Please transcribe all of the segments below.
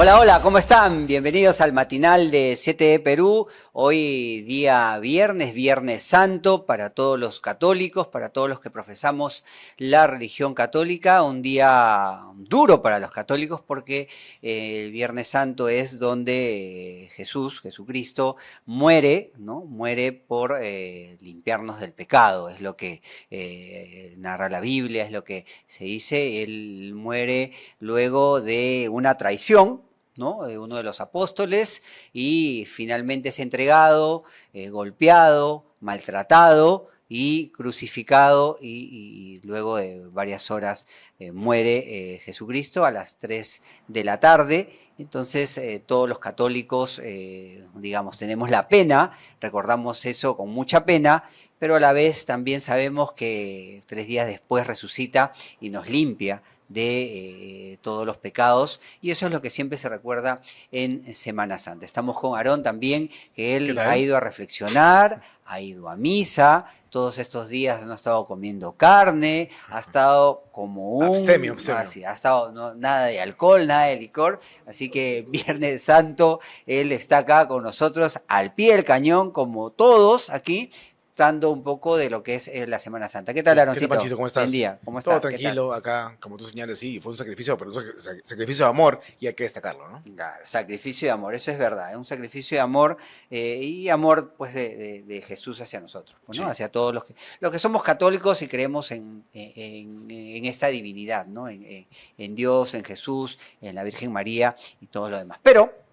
Hola, hola, ¿cómo están? Bienvenidos al matinal de CTE Perú. Hoy día viernes, Viernes Santo para todos los católicos, para todos los que profesamos la religión católica. Un día duro para los católicos porque el Viernes Santo es donde Jesucristo, muere, ¿no? Muere por limpiarnos del pecado. Es lo que narra la Biblia, es lo que se dice. Él muere luego de una traición, ¿no? Uno de los apóstoles, y finalmente es entregado, golpeado, maltratado y crucificado, y luego de varias horas muere Jesucristo a las 3 de la tarde. Entonces todos los católicos, digamos, tenemos la pena, recordamos eso con mucha pena, pero a la vez también sabemos que 3 días después resucita y nos limpia de todos los pecados, y eso es lo que siempre se recuerda en Semana Santa. Estamos con Aarón también, que él ha ido a reflexionar, ha ido a misa, todos estos días no ha estado comiendo carne, ha estado como un... Abstemio. Así, ha estado nada de alcohol, nada de licor, así que Viernes Santo él está acá con nosotros al pie del cañón, como todos aquí, dando un poco de lo que es la Semana Santa. ¿Qué tal, Aaroncito? ¿Qué tal, Panchito? ¿Cómo estás? Buen día. ¿Cómo estás? Todo tranquilo acá, como tú señalas, sí, fue un sacrificio, pero un sacrificio de amor, y hay que destacarlo, ¿no? Claro, sacrificio de amor, eso es verdad, es un sacrificio de amor, y amor pues de Jesús hacia nosotros, ¿no? Sí. Hacia todos los que somos católicos y creemos en esta divinidad, ¿no? En Dios, en Jesús, en la Virgen María y todo lo demás. Pero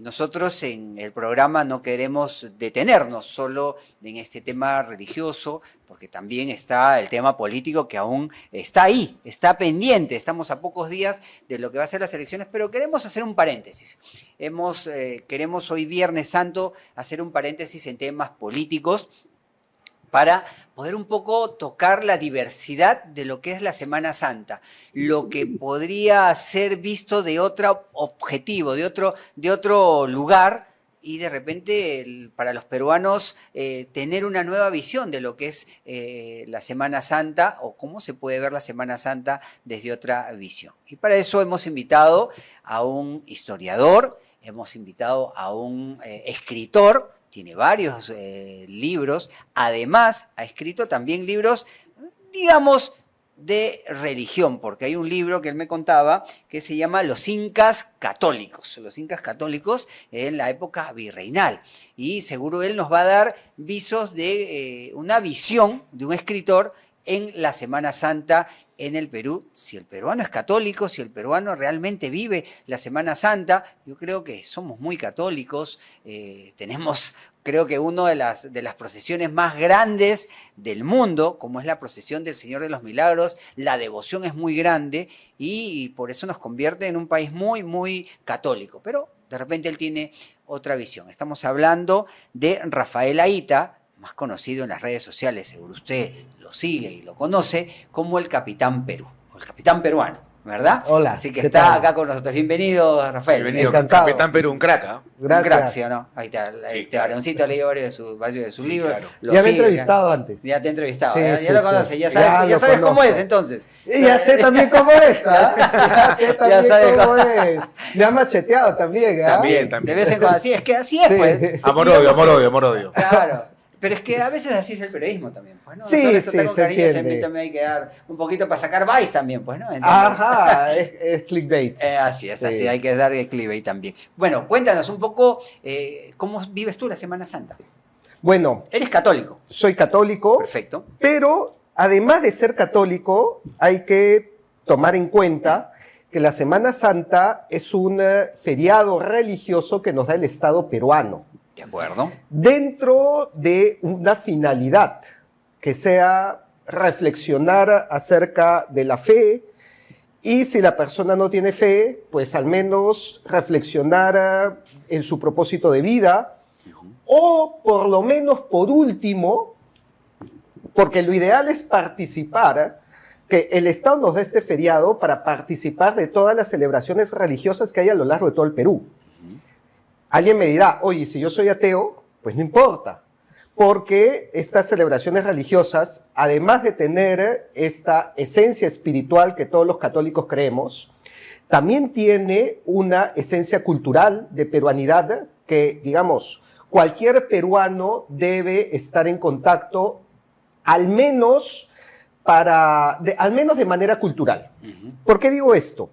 nosotros en el programa no queremos detenernos solo en este tema religioso, porque también está el tema político que aún está ahí, está pendiente. Estamos a pocos días de lo que va a ser las elecciones, pero queremos hacer un paréntesis. Queremos hoy Viernes Santo hacer un paréntesis en temas políticos, para poder un poco tocar la diversidad de lo que es la Semana Santa, lo que podría ser visto de otro objetivo, de otro lugar, y de repente para los peruanos tener una nueva visión de lo que es la Semana Santa, o cómo se puede ver la Semana Santa desde otra visión. Y para eso hemos invitado a un historiador, hemos invitado a un escritor. Tiene varios libros, además ha escrito también libros, digamos, de religión, porque hay un libro que él me contaba que se llama Los Incas Católicos en la época virreinal, y seguro él nos va a dar visos de una visión de un escritor en la Semana Santa en el Perú. Si el peruano es católico, si el peruano realmente vive la Semana Santa, yo creo que somos muy católicos, tenemos, creo que una de las procesiones más grandes del mundo, como es la procesión del Señor de los Milagros, la devoción es muy grande y por eso nos convierte en un país muy, muy católico, pero de repente él tiene otra visión. Estamos hablando de Rafael Aíta, más conocido en las redes sociales, seguro usted lo sigue y lo conoce, como el Capitán Perú, o el Capitán Peruano, ¿verdad? Hola. Así que está acá con nosotros. Bienvenido, Rafael. Bienvenido, Encantado. Capitán Perú, un crack, ¿eh? Un crack, ¿sí o no? Ahí está, Sí, claro. Aaroncito ha leído varios de sus libros. Claro. Ya me he entrevistado antes. Ya te he entrevistado, Sí, ya sí, lo sí. conoces, ya Ya sabes lo cómo es conozco. entonces. Y ya sé también cómo es, ¿ah? Ya sé también sabe cómo es. Me ha macheteado también, ¿ah? También. De vez en cuando, sí, es que así es, Sí. pues. Amor-odio. Claro. Pero es que a veces así es el periodismo también, pues, ¿no? Sí, Nosotros sí, tratamos se cariño, entiende. a mí también hay que dar un poquito para sacar vice también, pues, ¿no? ¿Entiendes? Ajá, es clickbait. Así es, Sí. así hay que dar el clickbait también. Bueno, cuéntanos un poco cómo vives tú la Semana Santa. Bueno, Eres católico. soy católico, Perfecto. pero además de ser católico, hay que tomar en cuenta que la Semana Santa es un feriado religioso que nos da el Estado peruano, De acuerdo. dentro de una finalidad que sea reflexionar acerca de la fe, y si la persona no tiene fe, pues al menos reflexionar en su propósito de vida, o por lo menos por último, porque lo ideal es participar, que el Estado nos dé este feriado para participar de todas las celebraciones religiosas que hay a lo largo de todo el Perú. Alguien me dirá, oye, si yo soy ateo, pues no importa, porque estas celebraciones religiosas, además de tener esta esencia espiritual que todos los católicos creemos, también tiene una esencia cultural de peruanidad que, digamos, cualquier peruano debe estar en contacto al menos de manera cultural. ¿Por qué digo esto?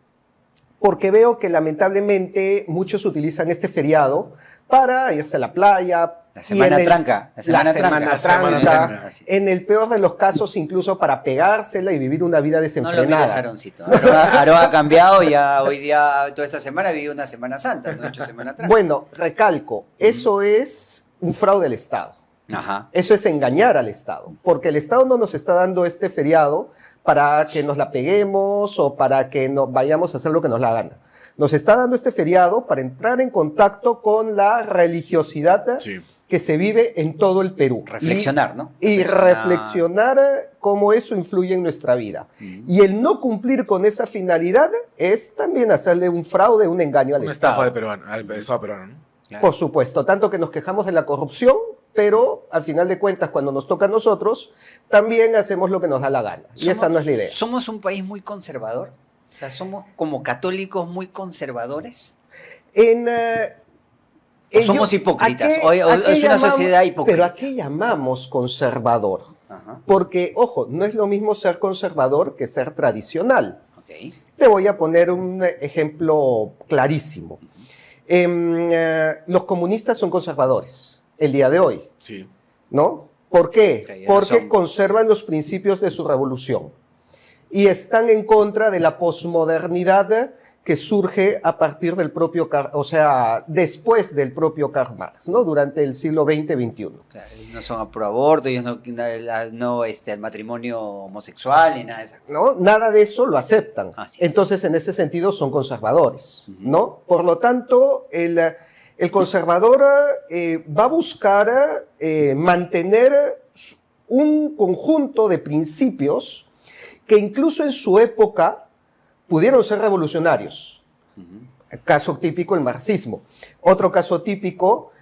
Porque veo que lamentablemente muchos utilizan este feriado para irse a la playa. La semana tranca. La semana tranca. En el peor de los casos, incluso para pegársela y vivir una vida No desenfrenada. lo mires, Aaroncito. Aarón ha cambiado y ya hoy día, toda esta semana, vivió una Semana Santa, no ha hecho Semana Tranca. Bueno, recalco, eso es un fraude del Estado. Ajá. Eso es engañar al Estado, porque el Estado no nos está dando este feriado para que nos la peguemos o para que nos vayamos a hacer lo que nos la gana. Nos está dando este feriado para entrar en contacto con la religiosidad que se vive en todo el Perú. Reflexionar, ¿no? Y reflexionar cómo eso influye en nuestra vida. Y el no cumplir con esa finalidad es también hacerle un fraude, un engaño al Estado. Una estafa al Estado peruano, ¿no? Claro. Por supuesto, tanto que nos quejamos de la corrupción, pero al final de cuentas, cuando nos toca a nosotros, también hacemos lo que nos da la gana. Y esa no es la idea. ¿Somos un país muy conservador? O sea, ¿somos como católicos muy conservadores? ¿O somos hipócritas? ¿O es una sociedad hipócrita? Pero ¿a qué llamamos conservador? Ajá. Porque, ojo, no es lo mismo ser conservador que ser tradicional. Ok. Te voy a poner un ejemplo clarísimo. Los comunistas son conservadores el día de hoy, Sí. ¿no? ¿Por qué? Okay, Porque conservan los principios de su revolución y están en contra de la posmodernidad que surge a partir del propio, después del propio Karl Marx, ¿no? Durante el siglo XX-XXI. Claro, ellos no son pro aborto, ellos no el matrimonio homosexual ni nada de eso. ¿No? Nada de eso lo aceptan. Así es. Entonces, en ese sentido, son conservadores, ¿no? Por lo tanto, el conservador va a buscar mantener un conjunto de principios que incluso en su época pudieron ser revolucionarios. Caso típico, el marxismo. Otro caso típico,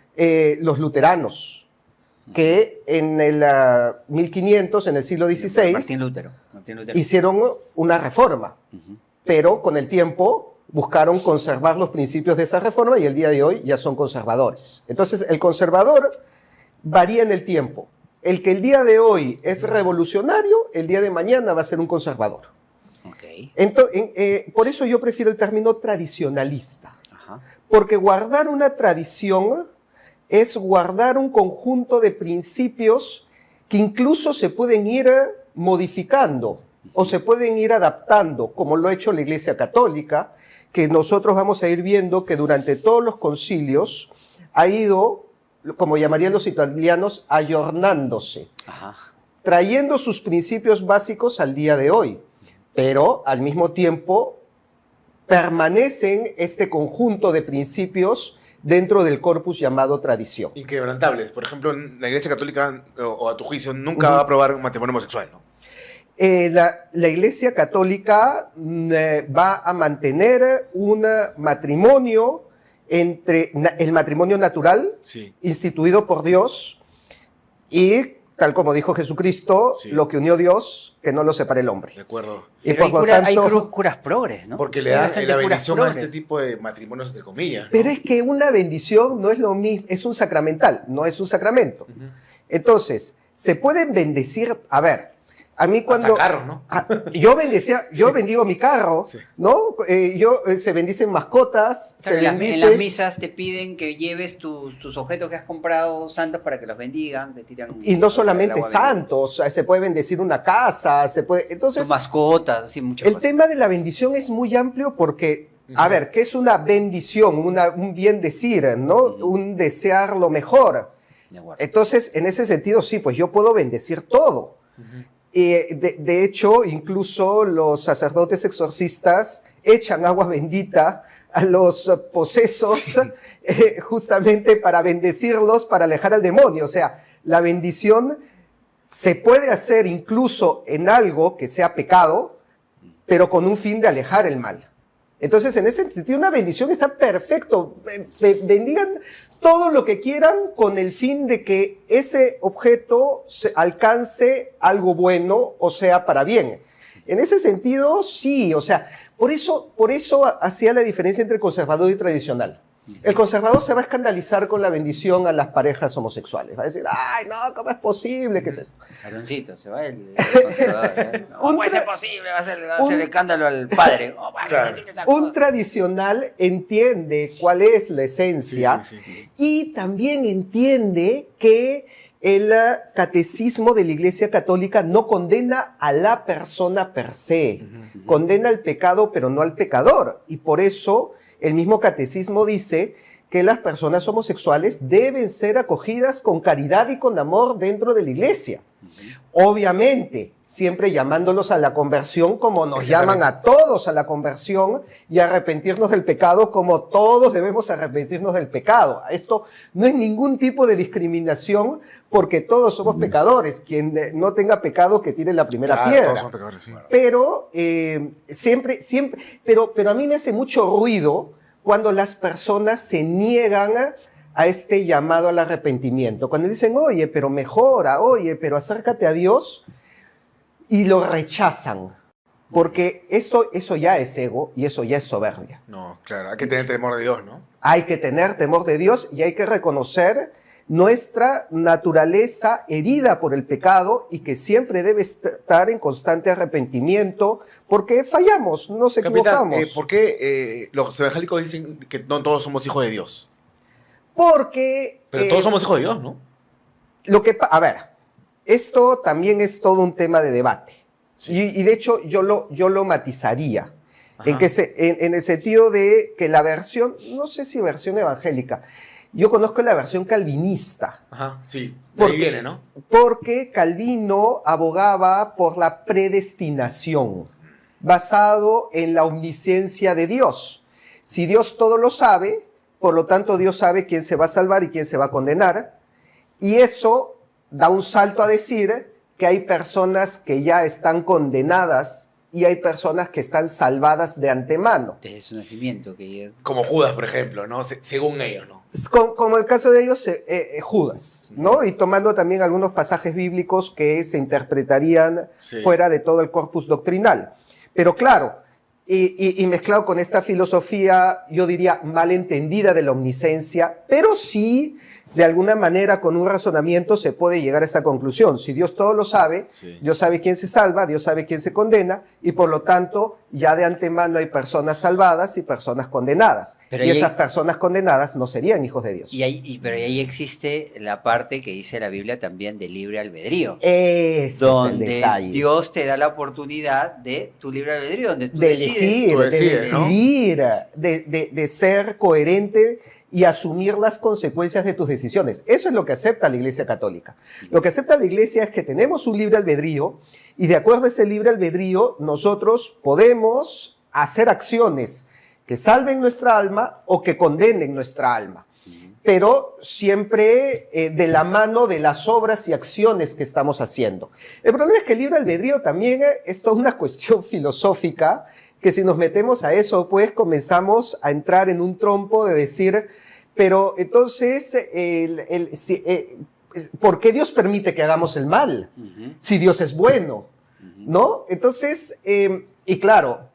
los luteranos, que en el 1500, en el siglo XVI, Martín Lutero. hicieron una reforma, pero con el tiempo buscaron conservar los principios de esa reforma y el día de hoy ya son conservadores. Entonces, el conservador varía en el tiempo. El que el día de hoy es revolucionario, el día de mañana va a ser un conservador. Okay. Por eso yo prefiero el término tradicionalista. Ajá. Porque guardar una tradición es guardar un conjunto de principios que incluso se pueden ir modificando o se pueden ir adaptando, como lo ha hecho la Iglesia Católica, que nosotros vamos a ir viendo que durante todos los concilios ha ido, como llamarían los italianos, ayornándose, trayendo sus principios básicos al día de hoy, pero al mismo tiempo permanecen este conjunto de principios dentro del corpus llamado tradición. Inquebrantables. Por ejemplo, la Iglesia Católica, o a tu juicio, nunca va a aprobar un matrimonio homosexual, ¿no? La Iglesia Católica va a mantener un matrimonio entre el matrimonio natural, instituido por Dios, y, tal como dijo Jesucristo, lo que unió Dios, que no lo separe el hombre. De acuerdo. Y pero hay curas progres, ¿no? Porque le da la bendición a este tipo de matrimonios, entre comillas, ¿no? Pero es que una bendición no es lo mismo, es un sacramental, no es un sacramento. Entonces, se pueden bendecir, a ver, a mí cuando... Hasta carros, ¿no? Yo bendigo mi carro, ¿no? Se bendicen mascotas, Claro, se bendice... En las misas te piden que lleves tus objetos que has comprado santos para que los bendigan, te tiran... Y no solamente santos, se puede bendecir una casa, se puede... Entonces, tus mascotas, así, muchas cosas. El tema de la bendición es muy amplio porque, a ver, ¿qué es una bendición? Un bien decir, ¿no? Un desear lo mejor. Entonces, en ese sentido, sí, pues yo puedo bendecir todo. De hecho, incluso los sacerdotes exorcistas echan agua bendita a los posesos justamente para bendecirlos, para alejar al demonio. O sea, la bendición se puede hacer incluso en algo que sea pecado, pero con un fin de alejar el mal. Entonces, en ese sentido, una bendición está perfecto. Bendigan todo lo que quieran con el fin de que ese objeto alcance algo bueno o sea para bien. En ese sentido, sí, o sea, por eso hacía la diferencia entre conservador y tradicional. El conservador se va a escandalizar con la bendición a las parejas homosexuales. Va a decir, ay, no, ¿cómo es posible? ¿Qué es esto? Aroncito, se va el conservador. ¿Eh? No puede ser posible, va a hacer escándalo al padre. Oh, vale, Claro. decir esa cosa. Un tradicional entiende cuál es la esencia y también entiende que el catecismo de la Iglesia Católica no condena a la persona per se, condena al pecado pero no al pecador. Y por eso el mismo catecismo dice que las personas homosexuales deben ser acogidas con caridad y con amor dentro de la Iglesia. Obviamente, siempre llamándolos a la conversión como nos llaman a todos a la conversión y a arrepentirnos del pecado como todos debemos arrepentirnos del pecado. Esto no es ningún tipo de discriminación porque todos somos pecadores. Quien no tenga pecado que tire la primera piedra. Todos son pecadores, sí. Pero pero a mí me hace mucho ruido cuando las personas se niegan a este llamado al arrepentimiento. Cuando dicen, oye, pero mejora, oye, pero acércate a Dios, y lo rechazan. Porque eso ya es ego y eso ya es soberbia. No, claro, hay que tener temor de Dios, ¿no? Hay que tener temor de Dios y hay que reconocer nuestra naturaleza herida por el pecado y que siempre debe estar en constante arrepentimiento porque fallamos, nos Capitán, equivocamos. ¿por qué los evangélicos dicen que no todos somos hijos de Dios? Porque... Pero todos somos hijos de Dios, ¿no? A ver, esto también es todo un tema de debate. Sí. Y de hecho yo lo matizaría. Ajá. En el sentido de que la versión, no sé si versión evangélica, yo conozco la versión calvinista. Ajá, sí. De ¿Por ahí qué? viene, ¿no? Porque Calvino abogaba por la predestinación, basado en la omnisciencia de Dios. Si Dios todo lo sabe, por lo tanto Dios sabe quién se va a salvar y quién se va a condenar. Y eso da un salto a decir que hay personas que ya están condenadas y hay personas que están salvadas de antemano. Desde su nacimiento, que ya es... Como Judas, por ejemplo, ¿no? Según ellos, ¿no? Como el caso de ellos, Judas, ¿no? Y tomando también algunos pasajes bíblicos que se interpretarían fuera de todo el corpus doctrinal. Pero claro, y mezclado con esta filosofía, yo diría, mal entendida de la omnisciencia, pero sí, de alguna manera, con un razonamiento se puede llegar a esa conclusión. Si Dios todo lo sabe, Dios sabe quién se salva, Dios sabe quién se condena, y por lo tanto, ya de antemano hay personas salvadas y personas condenadas. Pero y ahí esas personas condenadas no serían hijos de Dios. Pero ahí existe la parte que dice la Biblia también de libre albedrío. Ese es el Donde detalle. Dios te da la oportunidad de tu libre albedrío, donde tú De decides. elegir, Tú decides, ¿no? de ser coherente y asumir las consecuencias de tus decisiones. Eso es lo que acepta la Iglesia Católica. Lo que acepta la Iglesia es que tenemos un libre albedrío y de acuerdo a ese libre albedrío nosotros podemos hacer acciones que salven nuestra alma o que condenen nuestra alma. Pero siempre de la mano de las obras y acciones que estamos haciendo. El problema es que el libre albedrío también es toda una cuestión filosófica que si nos metemos a eso, pues comenzamos a entrar en un trompo de decir, pero entonces, ¿por qué Dios permite que hagamos el mal? Si Dios es bueno, ¿no? Entonces, y claro,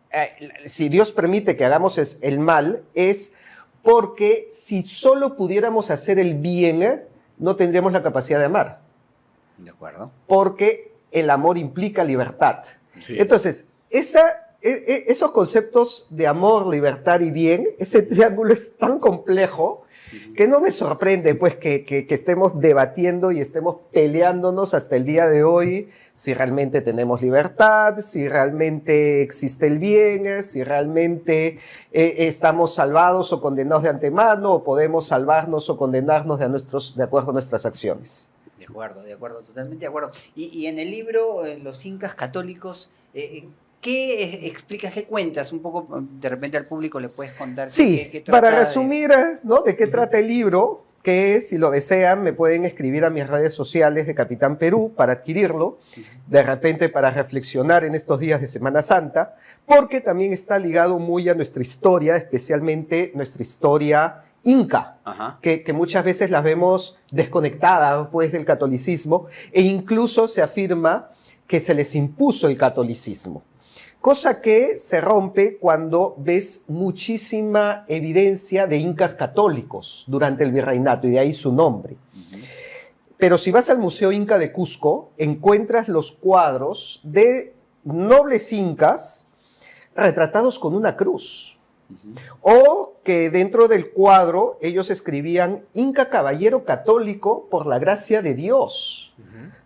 si Dios permite que hagamos el mal, es porque si solo pudiéramos hacer el bien, no tendríamos la capacidad de amar. De acuerdo. Porque el amor implica libertad. Sí. Entonces, esos conceptos de amor, libertad y bien, ese triángulo es tan complejo que no me sorprende pues que estemos debatiendo y estemos peleándonos hasta el día de hoy si realmente tenemos libertad, si realmente existe el bien, si realmente estamos salvados o condenados de antemano o podemos salvarnos o condenarnos de acuerdo a nuestras acciones. De acuerdo, totalmente de acuerdo. Y en el libro, Los Incas Católicos, ¿qué explicas, qué cuentas? Un poco, de repente al público le puedes contar. Sí, qué trata para resumir, ¿no? de qué trata el libro, que si lo desean me pueden escribir a mis redes sociales de Capitán Perú para adquirirlo, de repente para reflexionar en estos días de Semana Santa, porque también está ligado muy a nuestra historia, especialmente nuestra historia inca, que muchas veces las vemos desconectadas pues, del catolicismo, e incluso se afirma que se les impuso el catolicismo. cosa que se rompe cuando ves muchísima evidencia de incas católicos durante el virreinato, y de ahí su nombre. Pero si vas al Museo Inca de Cusco, encuentras los cuadros de nobles incas retratados con una cruz. O que dentro del cuadro ellos escribían Inca caballero católico por la gracia de Dios.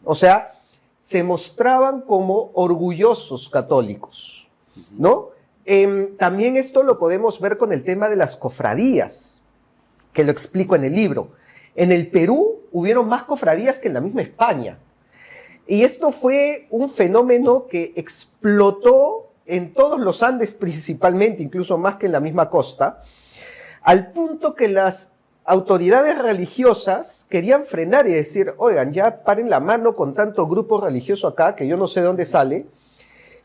O sea, se mostraban como orgullosos católicos, ¿no? También esto lo podemos ver con el tema de las cofradías, que lo explico en el libro. En el Perú hubieron más cofradías que en la misma España. Y esto fue un fenómeno que explotó en todos los Andes principalmente, incluso más que en la misma costa, al punto que las autoridades religiosas querían frenar y decir, oigan, ya paren la mano con tanto grupo religioso acá, que yo no sé de dónde sale,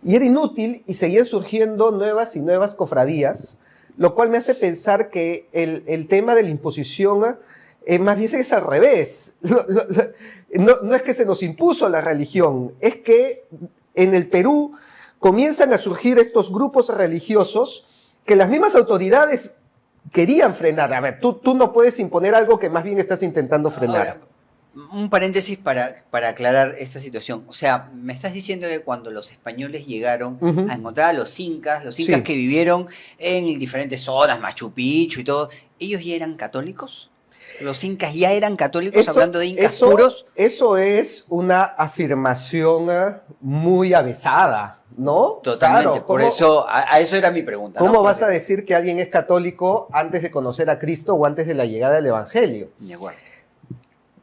y era inútil y seguían surgiendo nuevas y nuevas cofradías, lo cual me hace pensar que el tema de la imposición más bien es al revés. No es que se nos impuso la religión, es que en el Perú comienzan a surgir estos grupos religiosos que las mismas autoridades querían frenar. A ver, tú no puedes imponer algo que más bien estás intentando frenar. Ahora, un paréntesis para aclarar esta situación. O sea, me estás diciendo que cuando los españoles llegaron a encontrar a los incas Sí. que vivieron en diferentes zonas, Machu Picchu y todo, ¿ellos ya eran católicos? ¿Los incas ya eran católicos, hablando de incas puros? Eso es una afirmación muy avesada, ¿no? Totalmente, Claro, por eso, a eso era mi pregunta. ¿Cómo ¿no? vas a decir que alguien es católico antes de conocer a Cristo o antes de la llegada del Evangelio? De acuerdo.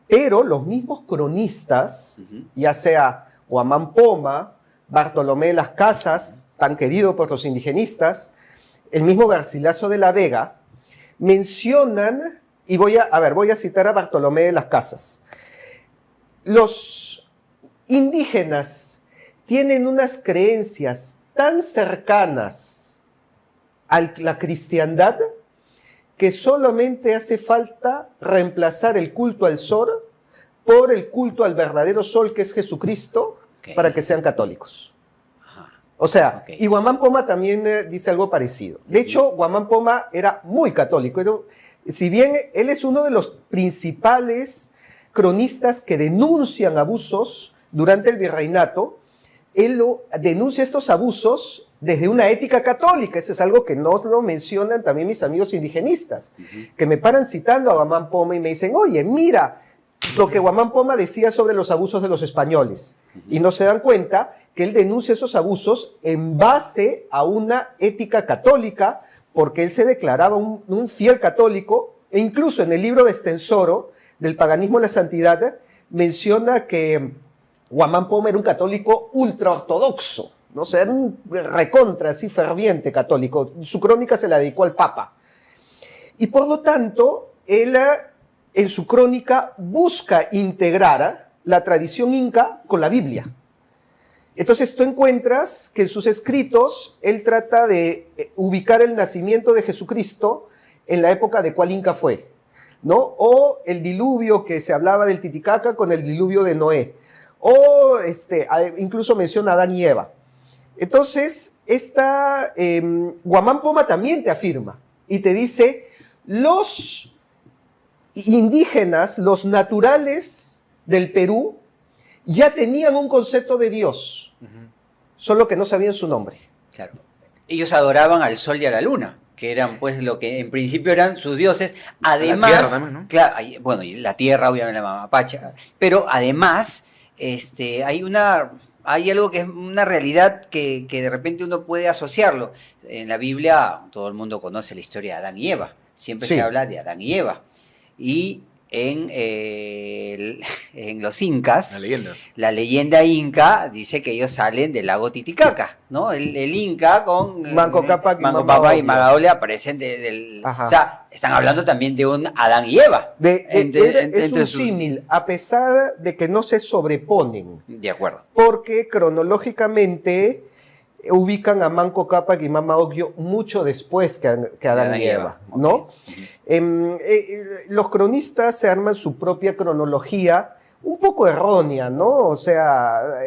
Pero los mismos cronistas, ya sea Guamán Poma, Bartolomé de las Casas, tan querido por los indigenistas, el mismo Garcilaso de la Vega, mencionan, y voy a citar a Bartolomé de las Casas. Los indígenas tienen unas creencias tan cercanas a la cristiandad que solamente hace falta reemplazar el culto al sol por el culto al verdadero sol, que es Jesucristo, para que sean católicos. O sea, y Guamán Poma también dice algo parecido. De hecho, Guamán Poma era muy católico. Si bien él es uno de los principales cronistas que denuncian abusos durante el virreinato, él denuncia estos abusos desde una ética católica. Eso es algo que no lo mencionan también mis amigos indigenistas, que me paran citando a Guamán Poma y me dicen, oye, mira lo que Guamán Poma decía sobre los abusos de los españoles. Y no se dan cuenta que él denuncia esos abusos en base a una ética católica, porque él se declaraba un fiel católico, e incluso en el libro de Estensoro, del paganismo y la santidad, menciona que Guamán Poma era un católico ultraortodoxo, ¿no? O sea, era un recontra, así ferviente católico. Su crónica se la dedicó al Papa. Y por lo tanto, él en su crónica busca integrar la tradición inca con la Biblia. Entonces tú encuentras que en sus escritos él trata de ubicar el nacimiento de Jesucristo en la época de cuál inca fue, ¿no? O el diluvio que se hablaba del Titicaca con el diluvio de Noé. O incluso menciona a Adán y Eva. Entonces, Guamán Poma también te afirma y te dice, los indígenas, los naturales del Perú, ya tenían un concepto de Dios, solo que no sabían su nombre. Claro. Ellos adoraban al sol y a la luna, que eran pues lo que en principio eran sus dioses. Además, la tierra también, ¿no? Claro, bueno, y la tierra, obviamente la mamapacha, pero además hay algo que es una realidad que de repente uno puede asociarlo. En la Biblia todo el mundo conoce la historia de Adán y Eva, siempre se habla de Adán y Eva. Y en los incas, Las leyendas. la leyenda inca dice que ellos salen del lago Titicaca, ¿no? El inca con Manco Cápac y Manco Mama Cápac y Ocllo. Magaole aparecen del... Ajá. O sea, están hablando también de un Adán y Eva. Es un símil, a pesar de que no se sobreponen, De acuerdo. porque cronológicamente ubican a Manco Cápac y Mama Ocllo mucho después que Adán y Eva, ¿no? Okay. Los cronistas se arman su propia cronología un poco errónea, ¿no? O sea,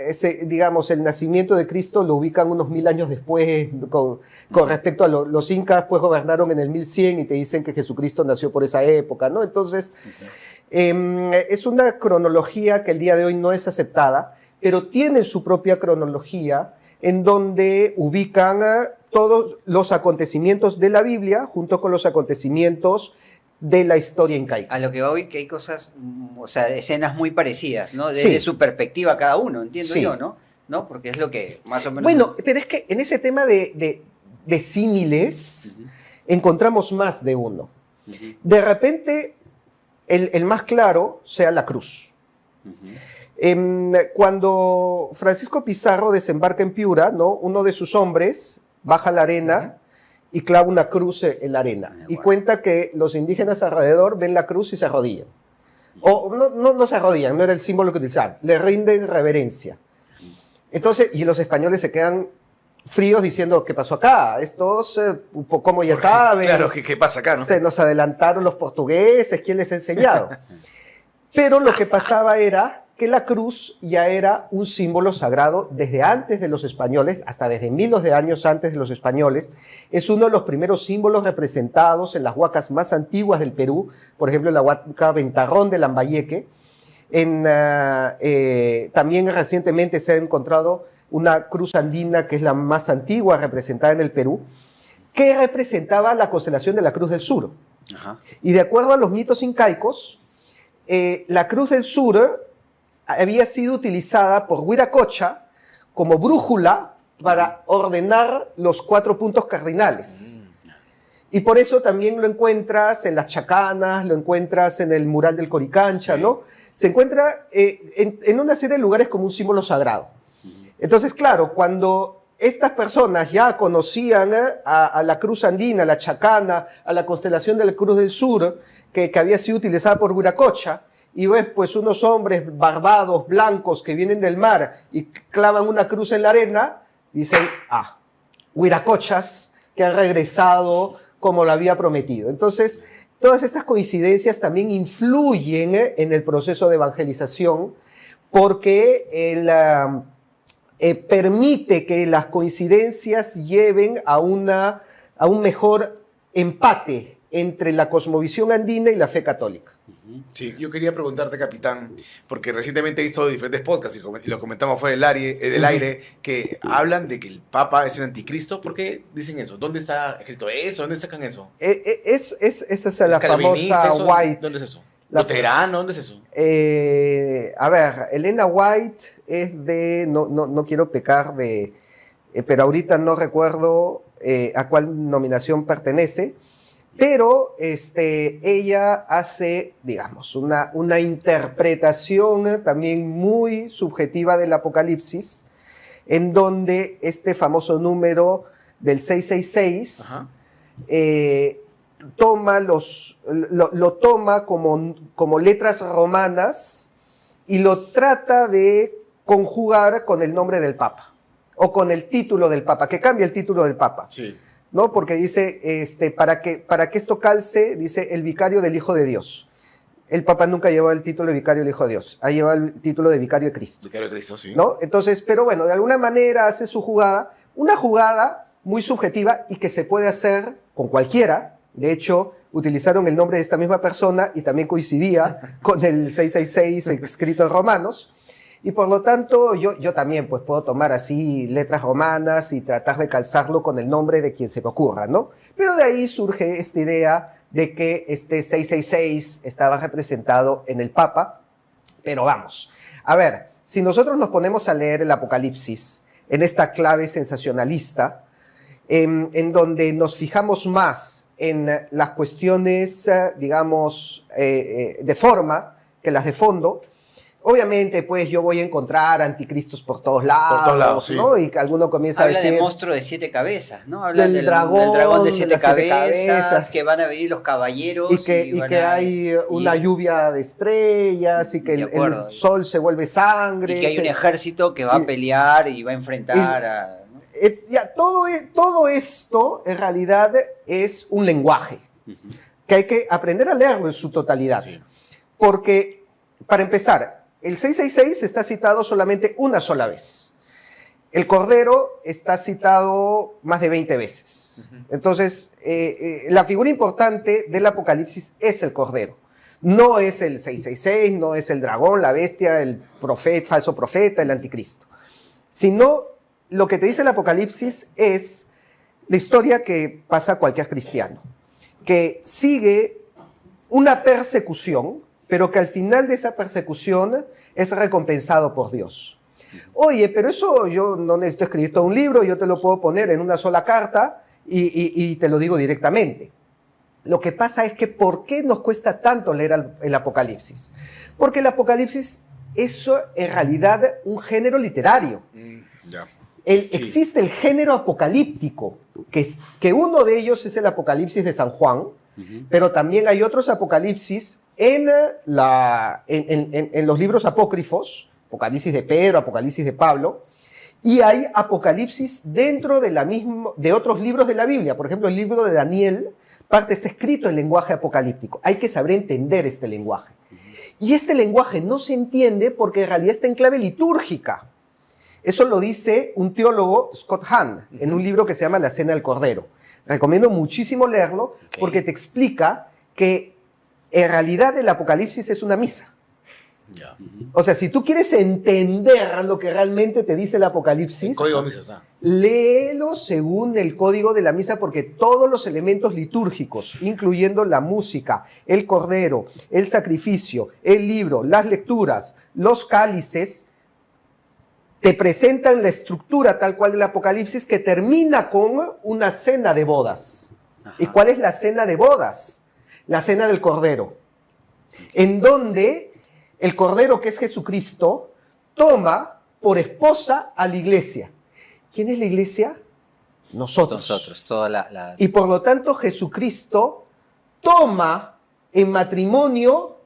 digamos, el nacimiento de Cristo lo ubican unos 1000 años después, con respecto a los incas, pues gobernaron en el 1100 y te dicen que Jesucristo nació por esa época, ¿no? Entonces, es una cronología que el día de hoy no es aceptada, pero tiene su propia cronología en donde ubican todos los acontecimientos de la Biblia junto con los acontecimientos de la historia incaica. A lo que va hoy que hay cosas, o sea, escenas muy parecidas, ¿no? Desde su perspectiva cada uno, entiendo yo, ¿no? ¿No? Porque es lo que más o menos... Bueno, pero es que en ese tema de símiles encontramos más de uno. De repente, el más claro sea la cruz. Cuando Francisco Pizarro desembarca en Piura, ¿no? Uno de sus hombres baja a la arena y clava una cruz en la arena. Y cuenta que los indígenas alrededor ven la cruz y se arrodillan. O no se arrodillan, no era el símbolo que utilizaban. Le rinden reverencia. Entonces, y los españoles se quedan fríos diciendo, ¿qué pasó acá? Estos, como ya saben... Claro, ¿qué pasa acá, no? Se nos adelantaron los portugueses, ¿quién les ha enseñado? Pero lo que pasaba era que la cruz ya era un símbolo sagrado desde antes de los españoles, hasta desde miles de años antes de los españoles. Es uno de los primeros símbolos representados en las huacas más antiguas del Perú, por ejemplo, en la huaca Ventarrón de Lambayeque. También recientemente se ha encontrado una cruz andina, que es la más antigua representada en el Perú, que representaba la constelación de la Cruz del Sur. Y de acuerdo a los mitos incaicos, la Cruz del Sur había sido utilizada por Huiracocha como brújula para ordenar los 4 puntos cardinales. Y por eso también lo encuentras en las chacanas, lo encuentras en el mural del Coricancha, ¿no? Se encuentra en una serie de lugares como un símbolo sagrado. Entonces, claro, cuando estas personas ya conocían a la cruz andina, a la chacana, a la constelación de la Cruz del Sur, que había sido utilizada por Huiracocha, y ves pues unos hombres barbados, blancos, que vienen del mar y clavan una cruz en la arena, dicen, huiracochas que han regresado como lo había prometido. Entonces, todas estas coincidencias también influyen en el proceso de evangelización, porque permite que las coincidencias lleven a un mejor empate entre la cosmovisión andina y la fe católica. Sí, yo quería preguntarte, capitán, porque recientemente he visto diferentes podcasts y lo comentamos fuera del aire, que hablan de que el Papa es el anticristo. ¿Por qué dicen eso? ¿Dónde está escrito eso? ¿Dónde sacan eso? Esa es la famosa White. ¿Dónde es eso? ¿Luterano? ¿Dónde es eso? A ver, Elena White es de... No quiero pecar de... pero ahorita no recuerdo a cuál nominación pertenece. Pero ella hace, digamos, una interpretación también muy subjetiva del Apocalipsis, en donde este famoso número del 666 lo toma como letras romanas y lo trata de conjugar con el nombre del Papa, o con el título del Papa, que cambia el título del Papa. Sí. ¿No? Porque dice, para que esto calce, dice el vicario del Hijo de Dios. El Papa nunca llevó el título de vicario del Hijo de Dios, ha llevado el título de vicario de Cristo. Vicario de Cristo, sí. ¿No? Entonces, pero bueno, de alguna manera hace su jugada, una jugada muy subjetiva y que se puede hacer con cualquiera. De hecho, utilizaron el nombre de esta misma persona y también coincidía con el 666 escrito en Romanos. Y por lo tanto, yo también pues puedo tomar así letras romanas y tratar de calzarlo con el nombre de quien se me ocurra, ¿no? Pero de ahí surge esta idea de que este 666 estaba representado en el Papa. Pero vamos, a ver, si nosotros nos ponemos a leer el Apocalipsis en esta clave sensacionalista, en donde nos fijamos más en las cuestiones, digamos, de forma que las de fondo, obviamente, pues yo voy a encontrar anticristos por todos lados, sí. ¿no? Y que alguno comienza a decir... Habla de monstruo de 7 cabezas, ¿no? Habla del dragón de 7 las 7 cabezas, que van a venir los caballeros. Y que hay una lluvia de estrellas, y que el sol se vuelve sangre. Y que hay un ejército que va a pelear y va a enfrentar a... ¿no? Todo esto, en realidad, es un lenguaje, que hay que aprender a leerlo en su totalidad. Sí. Porque, para empezar, el 666 está citado solamente una sola vez. El Cordero está citado más de 20 veces. Entonces, la figura importante del Apocalipsis es el Cordero. No es el 666, no es el dragón, la bestia, el profeta, falso profeta, el anticristo. Sino, lo que te dice el Apocalipsis es la historia que pasa a cualquier cristiano, que sigue una persecución, pero que al final de esa persecución es recompensado por Dios. Oye, pero eso yo no necesito escribir todo un libro, yo te lo puedo poner en una sola carta y te lo digo directamente. Lo que pasa es que ¿por qué nos cuesta tanto leer el Apocalipsis? Porque el Apocalipsis es en realidad un género literario. Ya. Existe el género apocalíptico, que uno de ellos es el Apocalipsis de San Juan, pero también hay otros apocalipsis en los libros apócrifos, Apocalipsis de Pedro, Apocalipsis de Pablo, y hay apocalipsis dentro de otros libros de la Biblia. Por ejemplo, el libro de Daniel, parte está escrito en lenguaje apocalíptico. Hay que saber entender este lenguaje. Y este lenguaje no se entiende porque en realidad está en clave litúrgica. Eso lo dice un teólogo, Scott Hahn, en un libro que se llama La Cena del Cordero. Recomiendo muchísimo leerlo porque te explica que en realidad el Apocalipsis es una misa. Ya. O sea, si tú quieres entender lo que realmente te dice el Apocalipsis, El código de misa está. léelo según el código de la misa, porque todos los elementos litúrgicos, incluyendo la música, el cordero, el sacrificio, el libro, las lecturas, los cálices, te presentan la estructura tal cual del Apocalipsis, que termina con una cena de bodas. Ajá. ¿Y cuál es la cena de bodas? La cena del Cordero, en donde el Cordero, que es Jesucristo, toma por esposa a la iglesia. ¿Quién es la iglesia? Nosotros. Todas las... Y por lo tanto, Jesucristo toma en matrimonio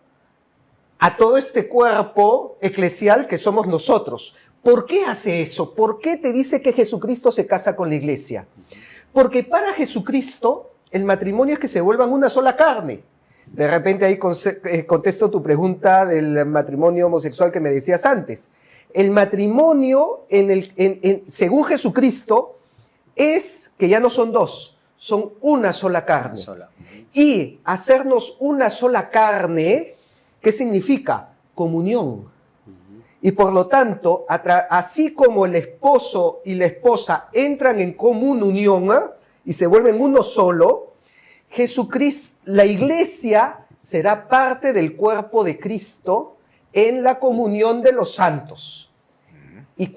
a todo este cuerpo eclesial que somos nosotros. ¿Por qué hace eso? ¿Por qué te dice que Jesucristo se casa con la iglesia? Porque para Jesucristo el matrimonio es que se vuelvan una sola carne. De repente ahí contesto tu pregunta del matrimonio homosexual que me decías antes. El matrimonio, según Jesucristo, es que ya no son dos, son una sola carne. Y hacernos una sola carne, ¿qué significa? Comunión. Y por lo tanto, así como el esposo y la esposa entran en común unión y se vuelven uno solo, Jesucristo, la iglesia será parte del cuerpo de Cristo en la comunión de los santos. ¿Y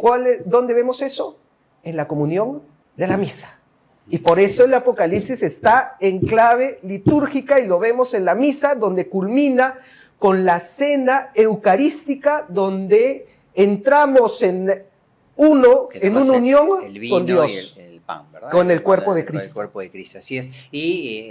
dónde vemos eso? En la comunión de la misa. Y por eso el Apocalipsis está en clave litúrgica y lo vemos en la misa, donde culmina con la cena eucarística, donde entramos en una unión con Dios. Y el pan, ¿verdad? Con el cuerpo de Cristo. Con el cuerpo de Cristo, así es. Y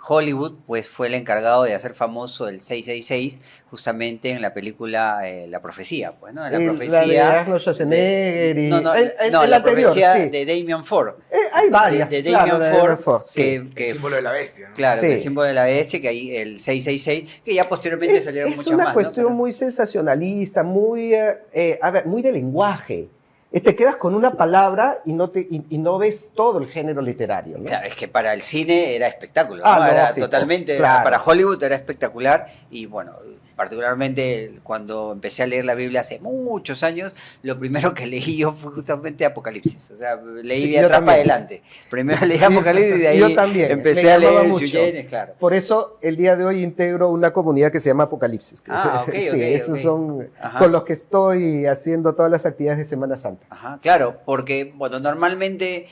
Hollywood pues fue el encargado de hacer famoso el 666 justamente en la película La Profecía, pues, ¿no? La Profecía de Arnold Schwarzenegger y la anterior, Profecía sí. de Damien Ford. Hay varias. De Damien Ford, sí. que El símbolo de la bestia, ¿no? Claro, Sí. el símbolo de la bestia, que hay el 666, que ya posteriormente salieron muchas más. Es una cuestión ¿no? muy sensacionalista, muy de lenguaje. Te quedas con una palabra y no ves todo el género literario, ¿no? Claro, es que para el cine era espectáculo, Ah, ¿no? Era lógico, totalmente, claro. para Hollywood era espectacular y bueno, particularmente cuando empecé a leer la Biblia hace muchos años, lo primero que leí yo fue justamente Apocalipsis, o sea, leí Sí, de yo atrás para también. adelante. Primero leí Apocalipsis y de ahí Yo también, empecé me a llamaba leer mucho. Yuyenes, claro. Por eso el día de hoy integro una comunidad que se llama Apocalipsis. Ah, ok, sí, ok, esos ok. son Ajá. con los que estoy haciendo todas las actividades de Semana Santa. Ajá, claro, porque bueno, normalmente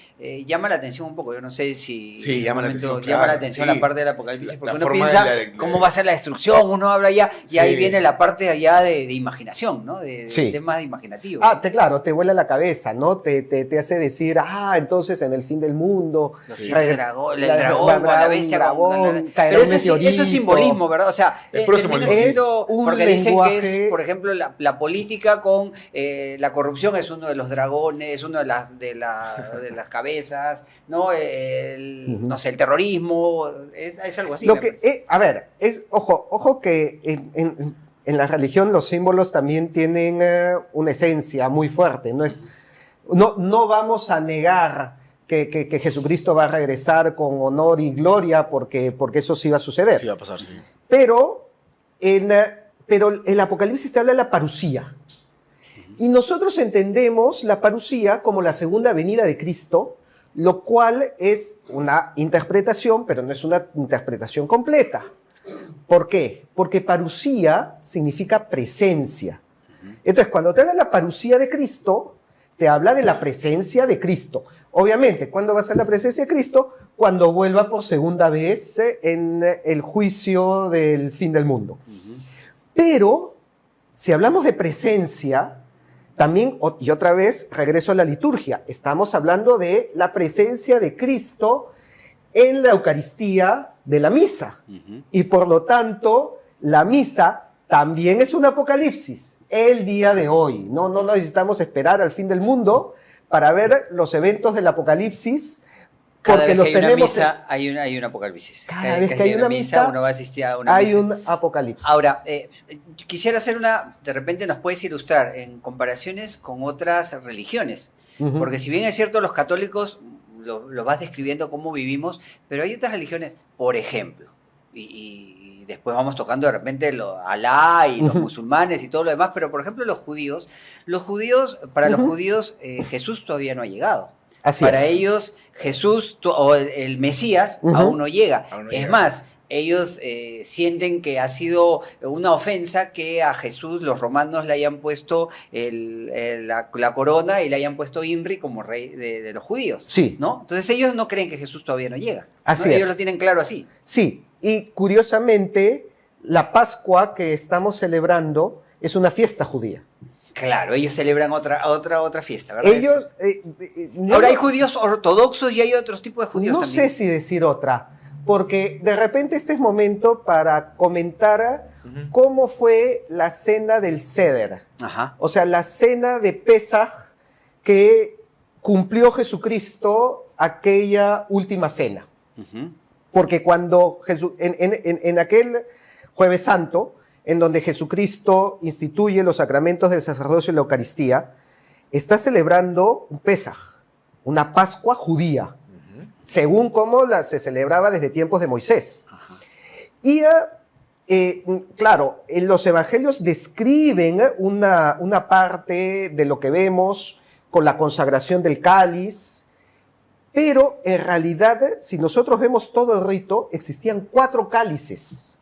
llama la atención un poco, yo no sé si Sí, en llama la algún atención, momento llama claro, la atención sí. la parte del Apocalipsis, porque La uno forma piensa de cómo va a ser la destrucción, uno habla ya, y Sí. ahí viene la parte allá de imaginación, ¿no? De Sí. temas imaginativos. Claro, te vuela la cabeza, ¿no? Te hace decir, entonces en el fin del mundo... Los Sí. 7 dragones, el la- dragón, va- con la un bestia, dragón, caerá pero un eso meteorito. es simbolismo, ¿verdad? O sea, Es puro termina simbolismo. siendo, Es un porque dicen que es, lenguaje- por ejemplo, la política con la corrupción es uno de los dragones, es uno de las cabezas, ¿no? Ujú. No sé, el terrorismo, es algo así. Lo me que, parece. ojo que en la religión los símbolos también tienen una esencia muy fuerte. No vamos a negar que Jesucristo va a regresar con honor y gloria porque eso sí va a suceder. Sí va a pasar, sí. Pero el Apocalipsis te habla de la parusía. Y nosotros entendemos la parusía como la segunda venida de Cristo, lo cual es una interpretación, pero no es una interpretación completa. ¿Por qué? Porque parusía significa presencia. Entonces, cuando te habla de la parusía de Cristo, te habla de la presencia de Cristo. Obviamente, ¿cuándo va a ser la presencia de Cristo? Cuando vuelva por segunda vez en el juicio del fin del mundo. Pero, si hablamos de presencia, también, y otra vez, regreso a la liturgia, estamos hablando de la presencia de Cristo en la Eucaristía de la misa. Y por lo tanto, la misa también es un apocalipsis, el día de hoy. No necesitamos esperar al fin del mundo para ver los eventos del apocalipsis, Cada porque vez los que hay una tenemos. misa, hay un apocalipsis. Cada vez que hay una misa, uno va a asistir a una hay misa. un apocalipsis. Ahora, quisiera hacer de repente nos puedes ilustrar en comparaciones con otras religiones, porque si bien es cierto, los católicos lo vas describiendo cómo vivimos, pero hay otras religiones, por ejemplo, y después vamos tocando de repente Alá y los musulmanes y todo lo demás, pero por ejemplo los judíos, para los judíos Jesús todavía no ha llegado. Así Para es. ellos Jesús o el Mesías aún no llega. Es más, ellos sienten que ha sido una ofensa que a Jesús los romanos le hayan puesto la corona y le hayan puesto INRI como rey de los judíos. Sí. ¿No? Entonces ellos no creen que Jesús todavía no llega. Así ¿no? es. Ellos lo tienen claro así. Sí, y curiosamente, la Pascua que estamos celebrando es una fiesta judía. Claro, ellos celebran otra fiesta, ¿verdad? Ellos... Ahora hay judíos ortodoxos y hay otros tipos de judíos no también. sé si decir otra, porque de repente este es momento para comentar cómo fue la cena del Seder. Ajá. O sea, la cena de Pesaj que cumplió Jesucristo aquella última cena. Porque cuando en aquel Jueves Santo, en donde Jesucristo instituye los sacramentos del sacerdocio y la Eucaristía, está celebrando un Pesaj, una Pascua judía, según cómo se celebraba desde tiempos de Moisés. Y claro, los evangelios describen una parte de lo que vemos con la consagración del cáliz, pero en realidad, si nosotros vemos todo el rito, existían 4 cálices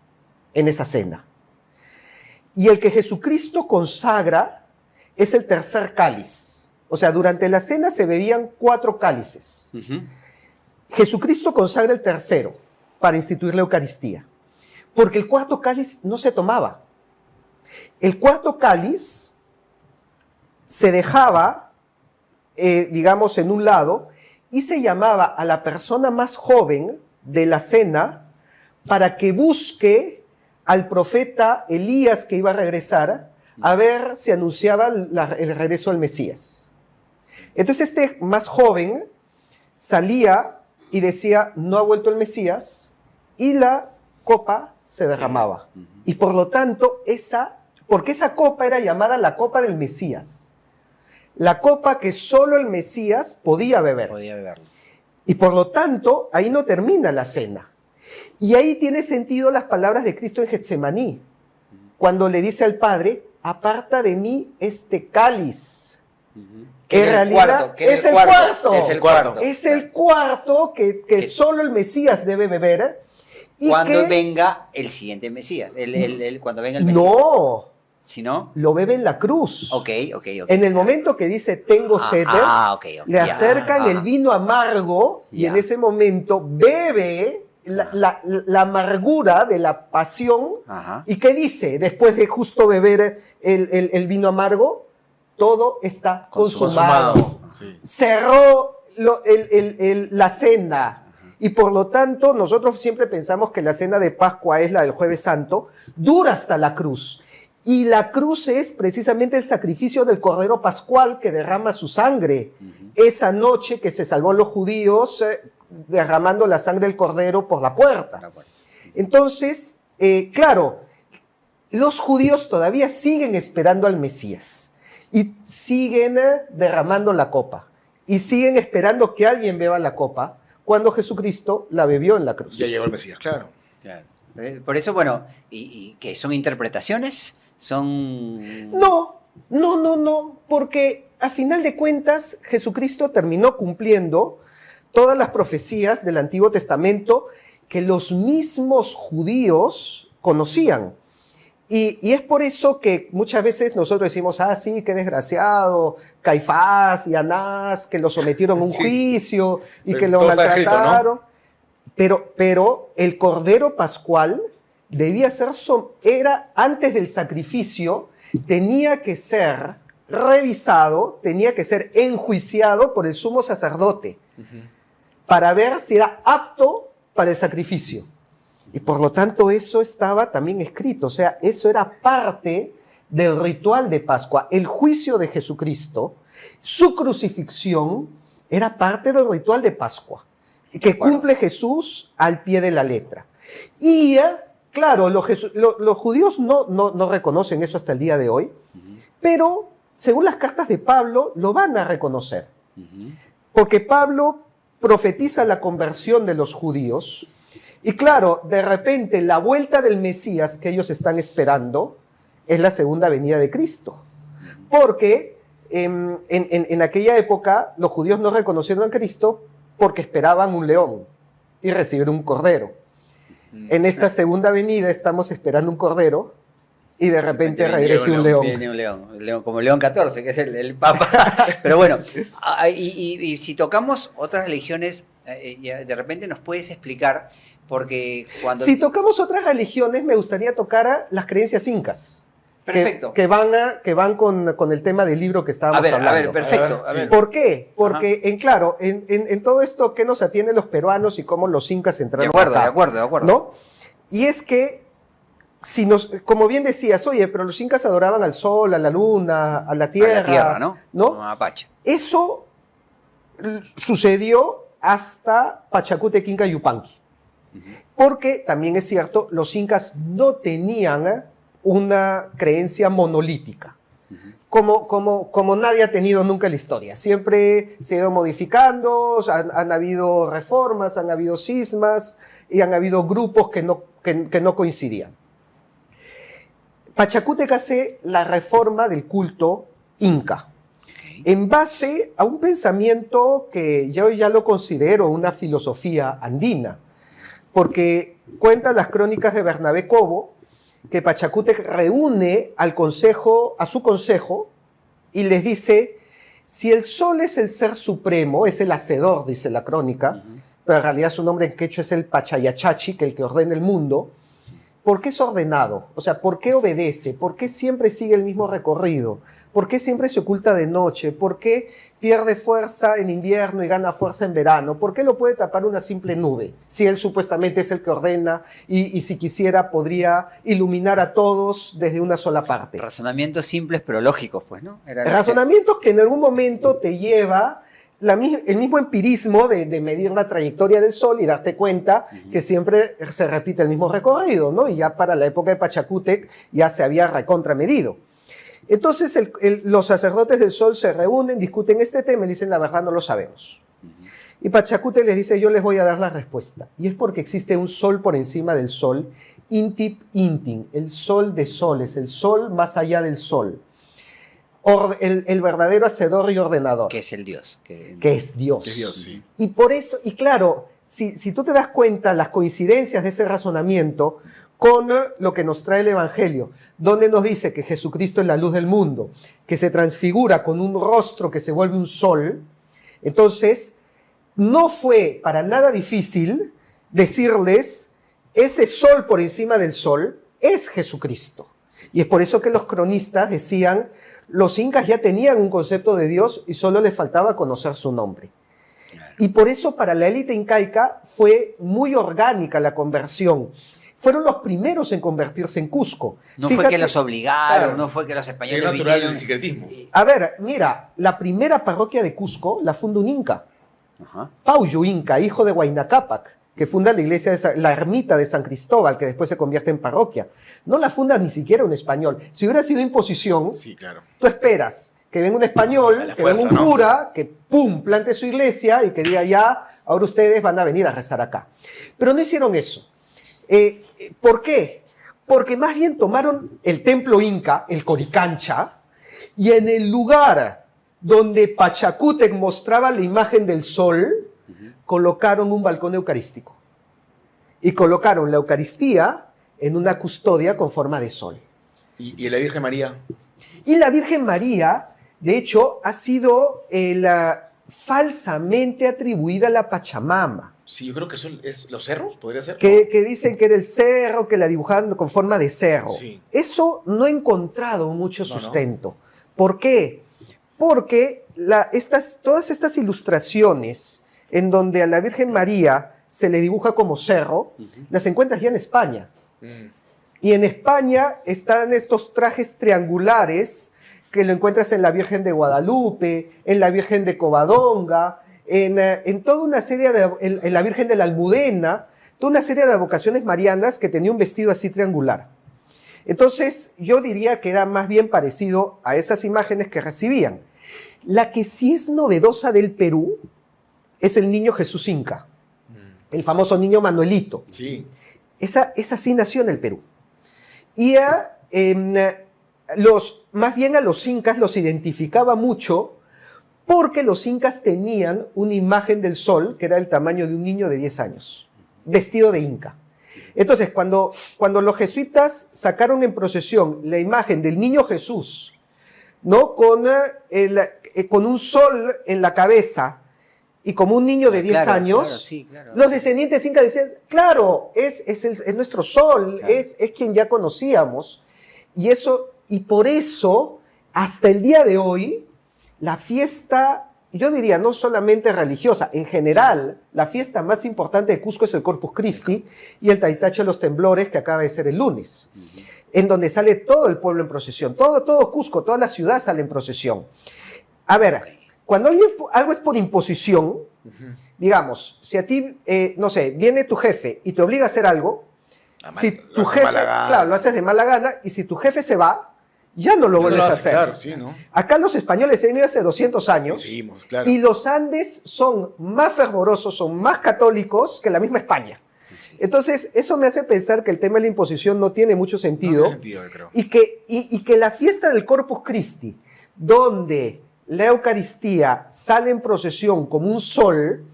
en esa cena. Y el que Jesucristo consagra es el tercer cáliz. O sea, durante la cena se bebían 4 cálices. Jesucristo consagra el tercero para instituir la Eucaristía. Porque el cuarto cáliz no se tomaba. El cuarto cáliz se dejaba, digamos, en un lado y se llamaba a la persona más joven de la cena para que busque al profeta Elías que iba a regresar a ver si anunciaba el regreso del Mesías. Entonces este más joven salía y decía, no ha vuelto el Mesías, y la copa se derramaba. Y por lo tanto, porque esa copa era llamada la copa del Mesías. La copa que solo el Mesías podía beber. Podía beberlo. Y por lo tanto, ahí no termina la cena. Y ahí tiene sentido las palabras de Cristo en Getsemaní, cuando le dice al Padre, aparta de mí este cáliz. Que en realidad es el cuarto. Es el cuarto. Es el cuarto que solo el Mesías debe beber. Y cuando venga el siguiente Mesías, cuando venga el Mesías. No. ¿Si no? Lo bebe en la cruz. Ok. En el momento que dice, tengo sed, le acercan el vino amargo y en ese momento bebe la amargura de la pasión. ¿Y qué dice? Después de justo beber el vino amargo, todo está consumado. Sí. Cerró la cena. Y por lo tanto, nosotros siempre pensamos que la cena de Pascua es la del Jueves Santo, dura hasta la cruz. Y la cruz es precisamente el sacrificio del Cordero Pascual que derrama su sangre. Esa noche que se salvó los judíos derramando la sangre del Cordero por la puerta. Entonces, claro, los judíos todavía siguen esperando al Mesías y siguen derramando la copa y siguen esperando que alguien beba la copa cuando Jesucristo la bebió en la cruz. Ya llegó el Mesías, claro. Claro. Por eso, bueno, ¿y qué? ¿Son interpretaciones? ¿Son...? No, porque a final de cuentas Jesucristo terminó cumpliendo todas las profecías del Antiguo Testamento que los mismos judíos conocían. Y es por eso que muchas veces nosotros decimos, sí, qué desgraciado, Caifás y Anás, que lo sometieron a un juicio y que lo maltrataron. Escrito, ¿no? Pero el Cordero Pascual debía ser, era antes del sacrificio, tenía que ser revisado, tenía que ser enjuiciado por el sumo sacerdote para ver si era apto para el sacrificio. Y por lo tanto eso estaba también escrito, o sea, eso era parte del ritual de Pascua. El juicio de Jesucristo, su crucifixión, era parte del ritual de Pascua, que cumple Jesús al pie de la letra. Y claro, los judíos no reconocen eso hasta el día de hoy, pero según las cartas de Pablo lo van a reconocer. Porque Pablo profetiza la conversión de los judíos. Y claro, de repente la vuelta del Mesías que ellos están esperando es la segunda venida de Cristo. Porque en aquella época los judíos no reconocieron a Cristo porque esperaban un león y recibieron un cordero. En esta segunda venida estamos esperando un cordero y de repente regresa un león. Viene un león, como León XIV, que es el Papa. Pero bueno, y si tocamos otras religiones, de repente nos puedes explicar, porque cuando... Si tocamos otras religiones, me gustaría tocar las creencias incas. Perfecto. Que van con el tema del libro que estábamos hablando. A ver, perfecto. A ver. ¿Por qué? Porque, en todo esto, ¿qué nos atienden los peruanos y cómo los incas entraron acá? De acuerdo. ¿No? Y es que, como bien decías, oye, pero los incas adoraban al sol, a la luna, a la tierra. A la tierra, ¿no? ¿No? Como Mapache. Eso sucedió hasta Pachacútec, Inca y Yupanqui. Porque, también es cierto, los incas no tenían una creencia monolítica, como nadie ha tenido nunca en la historia. Siempre se ha ido modificando, han habido reformas, han habido cismas y han habido grupos que no coincidían. Pachacútec hace la reforma del culto inca, en base a un pensamiento que yo ya lo considero una filosofía andina, porque cuentan las crónicas de Bernabé Cobo que Pachacútec reúne a su consejo y les dice, si el sol es el ser supremo, es el hacedor, dice la crónica, pero en realidad su nombre en quechua es el Pachayachachi, que el que ordena el mundo, ¿por qué es ordenado? O sea, ¿por qué obedece? ¿Por qué siempre sigue el mismo recorrido? ¿Por qué siempre se oculta de noche? ¿Por qué pierde fuerza en invierno y gana fuerza en verano? ¿Por qué lo puede tapar una simple nube? Si él supuestamente es el que ordena y si quisiera podría iluminar a todos desde una sola parte. Razonamientos simples pero lógicos, pues, ¿no? Razonamientos que en algún momento te lleva el mismo empirismo de medir la trayectoria del Sol y darte cuenta que siempre se repite el mismo recorrido, ¿no? Y ya para la época de Pachacútec ya se había recontramedido. Entonces los sacerdotes del Sol se reúnen, discuten este tema y dicen, la verdad no lo sabemos. Y Pachacútec les dice, yo les voy a dar la respuesta. Y es porque existe un Sol por encima del Sol, Intip Intin, el Sol de soles, el Sol más allá del Sol. El verdadero hacedor y ordenador. Que es el Dios. Que es Dios. Que es Dios, sí. Y por eso, y claro, si tú te das cuenta las coincidencias de ese razonamiento con lo que nos trae el Evangelio, donde nos dice que Jesucristo es la luz del mundo, que se transfigura con un rostro que se vuelve un sol, entonces no fue para nada difícil decirles, ese sol por encima del sol es Jesucristo. Y es por eso que los cronistas decían, los incas ya tenían un concepto de Dios y solo les faltaba conocer su nombre. Y por eso para la élite incaica fue muy orgánica la conversión. Fueron los primeros en convertirse en Cusco. No fue que los obligaron, no fue que los españoles natural vinieron. el secretismo. A ver, mira, la primera parroquia de Cusco la funda un inca. Pauyu Inca, hijo de Huayna Cápac, que funda la iglesia, la ermita de San Cristóbal, que después se convierte en parroquia. No la funda ni siquiera un español. Si hubiera sido imposición, Sí, claro. tú esperas que venga un español, A la que fuerza, venga un ¿no? cura, que pum, plante su iglesia y que diga ya, ahora ustedes van a venir a rezar acá. Pero no hicieron eso. ¿Por qué? Porque más bien tomaron el templo inca, el Coricancha, y en el lugar donde Pachacútec mostraba la imagen del sol, colocaron un balcón eucarístico. Y colocaron la Eucaristía en una custodia con forma de sol. ¿Y la Virgen María? Y la Virgen María, de hecho, ha sido falsamente atribuida a la Pachamama. Sí, yo creo que son los cerros, ¿podría ser? Que dicen que era el cerro, que la dibujaban con forma de cerro. Sí. Eso no he encontrado mucho No, no. sustento. ¿Por qué? Porque todas estas ilustraciones en donde a la Virgen María se le dibuja como cerro, las encuentras ya en España. Mm. Y en España están estos trajes triangulares que lo encuentras en la Virgen de Guadalupe, en la Virgen de Covadonga, en toda una serie en la Virgen de la Almudena, toda una serie de advocaciones marianas que tenía un vestido así triangular. Entonces, yo diría que era más bien parecido a esas imágenes que recibían. La que sí es novedosa del Perú es el niño Jesús Inca, el famoso niño Manuelito. Sí. Esa sí nació en el Perú. Y más bien a los incas los identificaba mucho porque los incas tenían una imagen del sol que era del tamaño de un niño de 10 años, vestido de inca. Entonces, cuando los jesuitas sacaron en procesión la imagen del niño Jesús, ¿no? Con un sol en la cabeza y como un niño de 10 Claro, años, claro, sí, claro. los descendientes incas decían, claro, es nuestro sol, Claro. es quien ya conocíamos. Y por eso, hasta el día de hoy, la fiesta, yo diría, no solamente religiosa, en general, la fiesta más importante de Cusco es el Corpus Christi y el Taitacho de los Temblores, que acaba de ser el lunes, en donde sale todo el pueblo en procesión, todo Cusco, toda la ciudad sale en procesión. A ver, cuando algo es por imposición, digamos, si a ti, no sé, viene tu jefe y te obliga a hacer algo, si Lo tu haces jefe, mala gana. claro, lo haces de mala gana, y si tu jefe se va, ya no lo No vuelves lo a hace, hacer. claro, sí, ¿no? Acá los españoles se han ido hace 200 años, Seguimos, claro. y los Andes son más fervorosos, son más católicos que la misma España. Entonces, eso me hace pensar que el tema de la imposición no tiene mucho No sentido, tiene sentido, yo creo. y que la fiesta del Corpus Christi, donde la Eucaristía sale en procesión como un sol,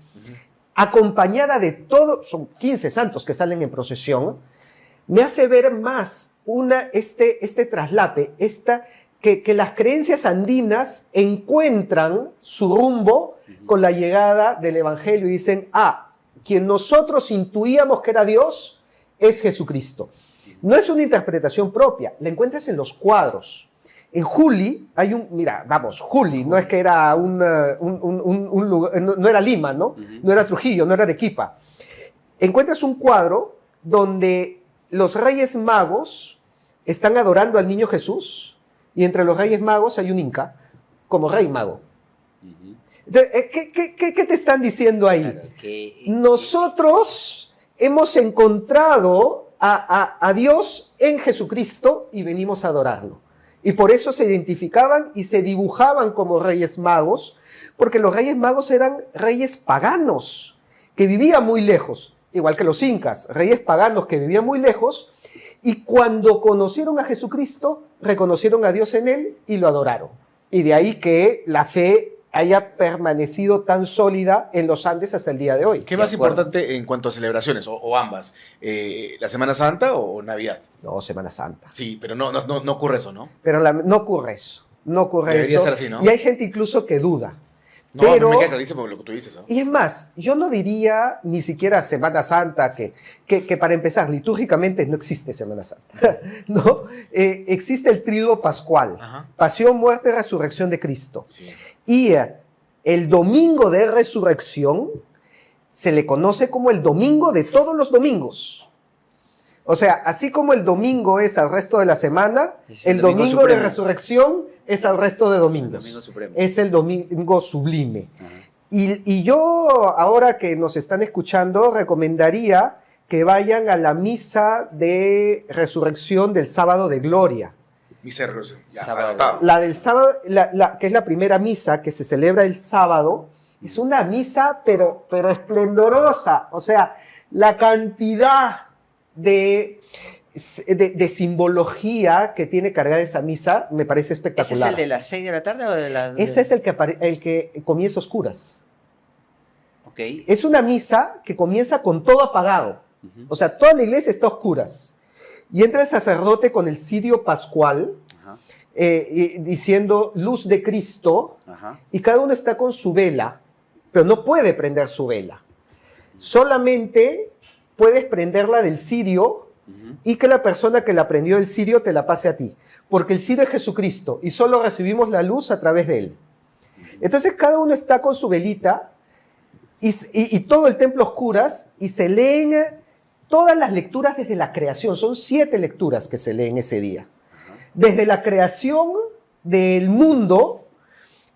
acompañada de todo, son 15 santos que salen en procesión, me hace ver más este traslape, que las creencias andinas encuentran su rumbo con la llegada del Evangelio y dicen, quien nosotros intuíamos que era Dios es Jesucristo. No es una interpretación propia, la encuentras en los cuadros. En Juli hay Juli, no es que era un lugar, no era Lima, ¿no? No era Trujillo, no era Arequipa. Encuentras un cuadro donde los Reyes Magos están adorando al niño Jesús y entre los Reyes Magos hay un inca como rey mago. Entonces, ¿qué te están diciendo ahí? Claro, Nosotros hemos encontrado a Dios en Jesucristo y venimos a adorarlo. Y por eso se identificaban y se dibujaban como Reyes Magos, porque los Reyes Magos eran reyes paganos, que vivían muy lejos, igual que los incas, reyes paganos que vivían muy lejos, y cuando conocieron a Jesucristo, reconocieron a Dios en él y lo adoraron. Y de ahí que la fe haya permanecido tan sólida en los Andes hasta el día de hoy. ¿Qué más importante en cuanto a celebraciones, o ambas? ¿La Semana Santa o Navidad? No, Semana Santa. Sí, pero no ocurre eso, ¿no? Pero no ocurre eso. No ocurre Debería eso. ser así, ¿no? Y hay gente incluso que duda. No, pero, no me queda clarísimo lo que tú dices, ¿no? Y es más, yo no diría ni siquiera Semana Santa, que para empezar, litúrgicamente no existe Semana Santa, ¿no? Existe el Tríduo Pascual, Ajá. Pasión, Muerte, Resurrección de Cristo. Sí. Y el domingo de resurrección se le conoce como el domingo de todos los domingos. O sea, así como el domingo es al resto de la semana, Es el el domingo domingo de supremo. resurrección es al resto de domingos. El domingo supremo. Es el domingo sublime. Ajá. Y yo, ahora que nos están escuchando, recomendaría que vayan a la misa de resurrección del sábado de gloria. Misa de resurrección. Ya, Sábado. adaptado. La del sábado, que es la primera misa que se celebra el sábado, es una misa pero esplendorosa. O sea, la cantidad de simbología que tiene cargada esa misa me parece espectacular. ¿Ese es el de las 6 de la tarde o de las...? Ese es el que comienza a oscuras. Ok. Es una misa que comienza con todo apagado. Ujú. O sea, toda la iglesia está a oscuras. Y entra el sacerdote con el cirio pascual, Ajá, diciendo luz de Cristo, ajá. y cada uno está con su vela, pero no puede prender su vela. Solamente puedes prenderla del cirio Ujú. y que la persona que la prendió del cirio te la pase a ti. Porque el cirio es Jesucristo y solo recibimos la luz a través de él. Entonces cada uno está con su velita y todo el templo a oscuras y se leen todas las lecturas desde la creación. Son 7 lecturas que se leen ese día. Desde la creación del mundo,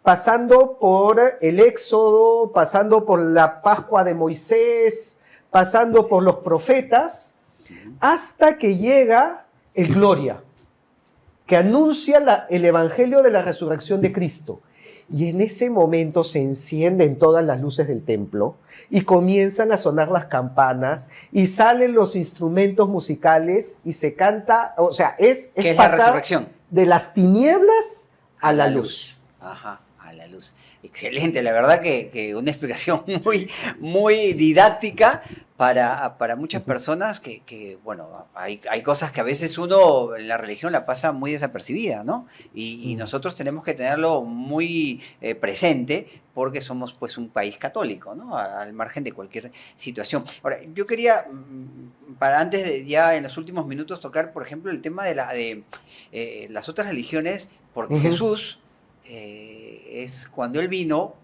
pasando por el Éxodo, pasando por la Pascua de Moisés, pasando por los profetas, hasta que llega el Gloria, que anuncia el Evangelio de la resurrección de Cristo. Y en ese momento se encienden todas las luces del templo y comienzan a sonar las campanas y salen los instrumentos musicales y se canta, o sea, es ¿Qué es la pasar resurrección? de las tinieblas a la luz. Ajá, a la luz. Excelente, la verdad que una explicación muy didáctica para muchas personas que bueno, hay cosas que a veces uno en la religión la pasa muy desapercibida, ¿no? Y nosotros tenemos que tenerlo muy presente porque somos pues un país católico, ¿no? Al margen de cualquier situación. Ahora, yo quería, para antes de ya en los últimos minutos tocar, por ejemplo, el tema de las otras religiones, porque Jesús... es cuando él vino,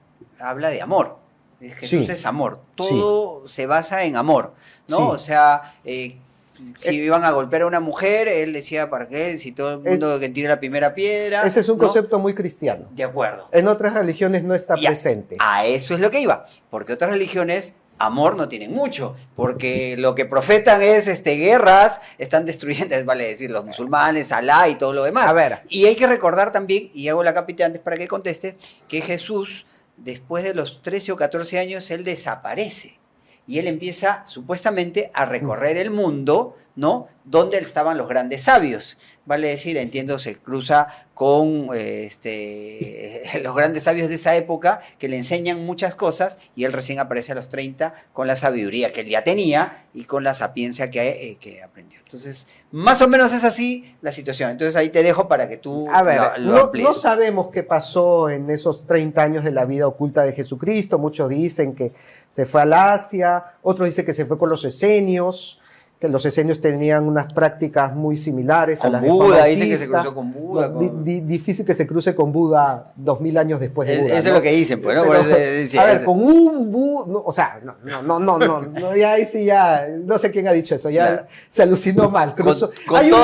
habla de amor. Jesús Sí. es amor. Todo se basa en amor, ¿no? Sí. O sea, si iban a golpear a una mujer, él decía, ¿para qué? Si todo el mundo que tire la primera piedra. Ese es un ¿no? concepto muy cristiano. De acuerdo. En otras religiones no está Y presente. A eso es lo que iba. Porque otras religiones amor no tienen mucho, porque lo que profetan es guerras, están destruyendo, vale decir, los musulmanes, Alá y todo lo demás. A ver. Y hay que recordar también, y hago la capita antes para que conteste, que Jesús, después de los 13 o 14 años, él desaparece. Y él empieza, supuestamente, a recorrer el mundo, ¿no? Donde estaban los grandes sabios. Vale decir, entiendo, se cruza con los grandes sabios de esa época que le enseñan muchas cosas y él recién aparece a los 30 con la sabiduría que él ya tenía y con la sapiencia que aprendió. Entonces, más o menos es así la situación. Entonces ahí te dejo para que tú A ver, lo amplíes. no sabemos qué pasó en esos 30 años de la vida oculta de Jesucristo. Muchos dicen que se fue al Asia, otros dicen que se fue con los esenios, que los esenios tenían unas prácticas muy similares a Con las de Juan Buda, dicen que se Bautista. cruzó con Buda. No, difícil que se cruce con Buda 2000 años después de Buda. Eso ¿no? es lo que dicen, pues, ¿no? Pero, Por eso decía a ver, eso. con un Buda, no, o sea, no, ya ahí sí ya, no sé quién ha dicho eso, ya Claro. se alucinó mal. Cruzó. Con hay, todo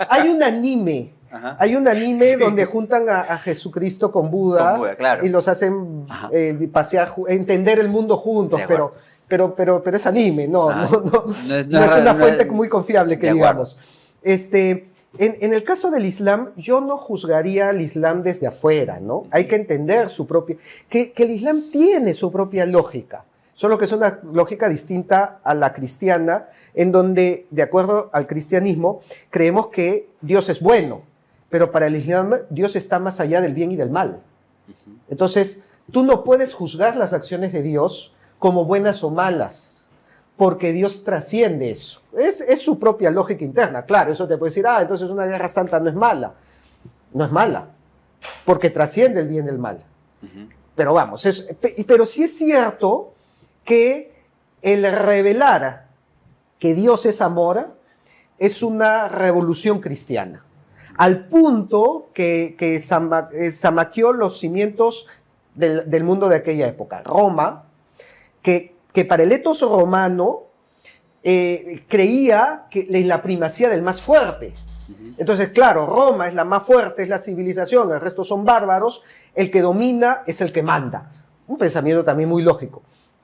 hay un anime. Ajá. Hay un anime Sí. donde juntan a Jesucristo con Buda, Con Buda, claro. y los hacen Ajá. pasear, entender el mundo juntos, De pero es anime, no Ah, es una fuente muy confiable que de acuerdo. digamos. En el caso del Islam, yo no juzgaría al Islam desde afuera, ¿no? Hay que entender su propia, que el Islam tiene su propia lógica, solo que es una lógica distinta a la cristiana, en donde, de acuerdo al cristianismo, creemos que Dios es bueno, pero para el Islam Dios está más allá del bien y del mal. Entonces, tú no puedes juzgar las acciones de Dios como buenas o malas, porque Dios trasciende eso. Es su propia lógica interna. Claro, eso te puede decir, entonces una guerra santa no es mala. No es mala, porque trasciende el bien y el mal. Pero vamos, pero sí es cierto que el revelar que Dios es amor es una revolución cristiana, al punto que zamaqueó los cimientos del mundo de aquella época. Roma, que para el etos romano creía que la primacía del más fuerte. Entonces, claro, Roma es la más fuerte, es la civilización, el resto son bárbaros, el que domina es el que manda. un pensamiento también muy lógico.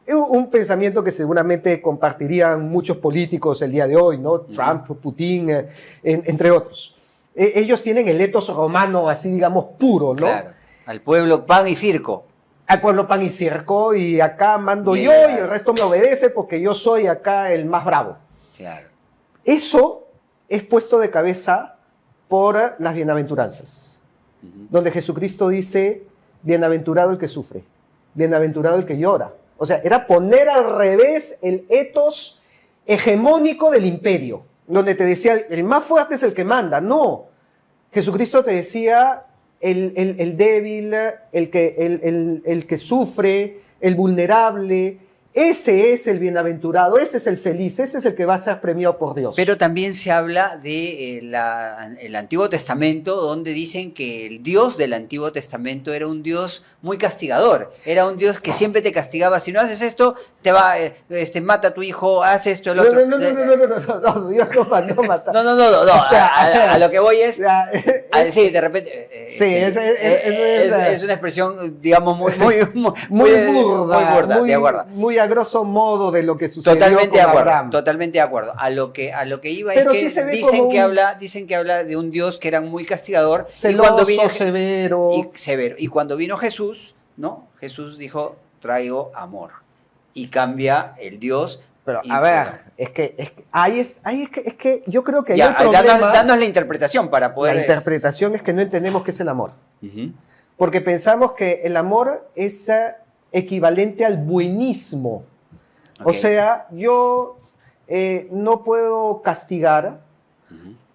Un pensamiento que seguramente compartirían muchos políticos el día de hoy, ¿no? Trump, Putin, entre otros. Ellos tienen el etos romano así, digamos, puro, ¿no? Claro. Al pueblo pan y circo. Al pueblo pan y circo, y acá mando yo y el resto me obedece porque yo soy acá el más bravo. Claro. Eso es puesto de cabeza por las bienaventuranzas, donde Jesucristo dice, bienaventurado el que sufre, bienaventurado el que llora. O sea, era poner al revés el etos hegemónico del imperio, donde te decía, el más fuerte es el que manda. No, Jesucristo te decía, el débil, el que sufre, el vulnerable, ese es el bienaventurado, ese es el feliz, ese es el que va a ser premiado por Dios. Pero también se habla de el Antiguo Testamento, donde dicen que el Dios del Antiguo Testamento era un Dios muy castigador, era un Dios que siempre te castigaba, si no haces esto, te va, mata a tu hijo, haz esto, el otro. No, Dios no mata. No, O sea, a lo que voy es, sí, de repente, sí, es una expresión, digamos, muy burda, de acuerdo. Muy a grosso modo de lo que sucedió Totalmente con de acuerdo, Abraham. Totalmente de acuerdo. A lo que iba Pero es sí que se ve dicen que habla de un Dios que era muy castigador. Celoso, y severo. severo. Y cuando vino Jesús, ¿no? Jesús dijo, traigo amor. Y cambia el Dios. Pero, a ver, es que yo creo que hay ya, un problema. danos la interpretación para poder... La interpretación es que no entendemos qué es el amor. Porque pensamos que el amor es equivalente al buenismo. Okay. O sea, yo no puedo castigar.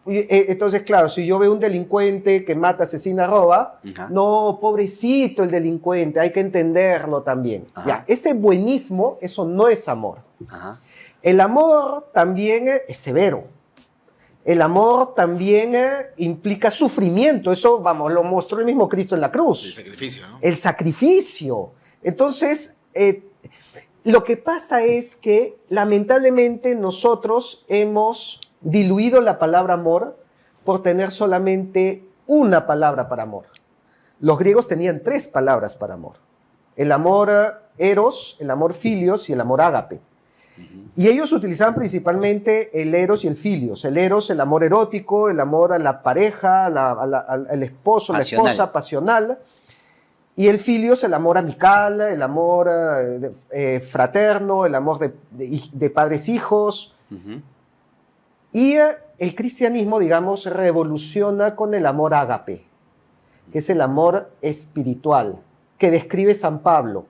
Entonces, claro, si yo veo un delincuente que mata, asesina, roba, no, pobrecito el delincuente, hay que entenderlo también. Ya, ese buenismo, eso no es amor. El amor también es severo. El amor también implica sufrimiento. Eso, vamos, lo mostró el mismo Cristo en la cruz. El sacrificio, ¿no? El sacrificio. Entonces, lo que pasa es que lamentablemente nosotros hemos diluido la palabra amor por tener solamente una palabra para amor. Los griegos tenían 3 palabras para amor. El amor eros, el amor filios y el amor ágape. Y ellos utilizaban principalmente el eros y el filios. El eros, el amor erótico, el amor a la pareja, al esposo, pasional. la esposa, pasional. Y el filios, el amor amical, el amor fraterno, el amor de padres-hijos. Y el cristianismo, digamos, revoluciona con el amor ágape, que es el amor espiritual, que describe San Pablo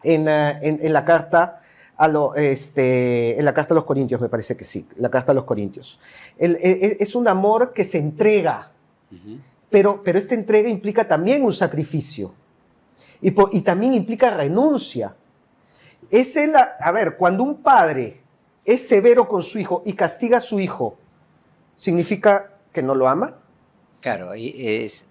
en la carta en la carta a los Corintios, me parece que sí, la carta a los Corintios. Es un amor que se entrega, pero esta entrega implica también un sacrificio y también implica renuncia. A ver, cuando un padre es severo con su hijo y castiga a su hijo, ¿significa que no lo ama? Claro, es...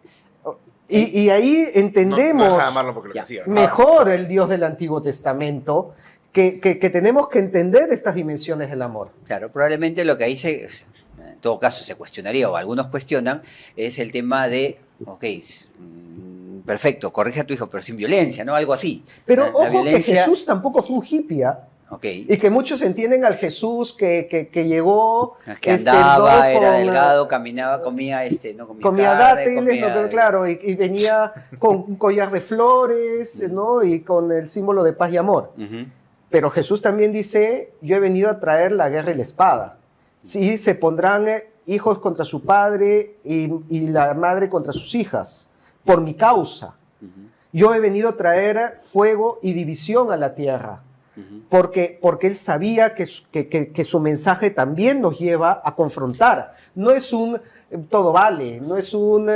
Y ahí entendemos no deja de amarlo porque lo castiga, ¿no? mejor el Dios del Antiguo Testamento, que tenemos que entender estas dimensiones del amor. Claro, probablemente lo que ahí en todo caso se cuestionaría, o algunos cuestionan, es el tema de, perfecto, corrige a tu hijo, pero sin violencia, ¿no? Algo así. Pero La ojo violencia... que Jesús tampoco fue un hippie, y que muchos entienden al Jesús que llegó... que andaba, era delgado, caminaba, comía, comía carne, dátiles, claro, y venía con un collar de flores, ¿no? Y con el símbolo de paz y amor. Pero Jesús también dice, yo he venido a traer la guerra y la espada. Sí, se pondrán hijos contra su padre y la madre contra sus hijas, por mi causa. Yo he venido a traer fuego y división a la tierra, porque él sabía que su mensaje también nos lleva a confrontar. No es un todo vale, no es un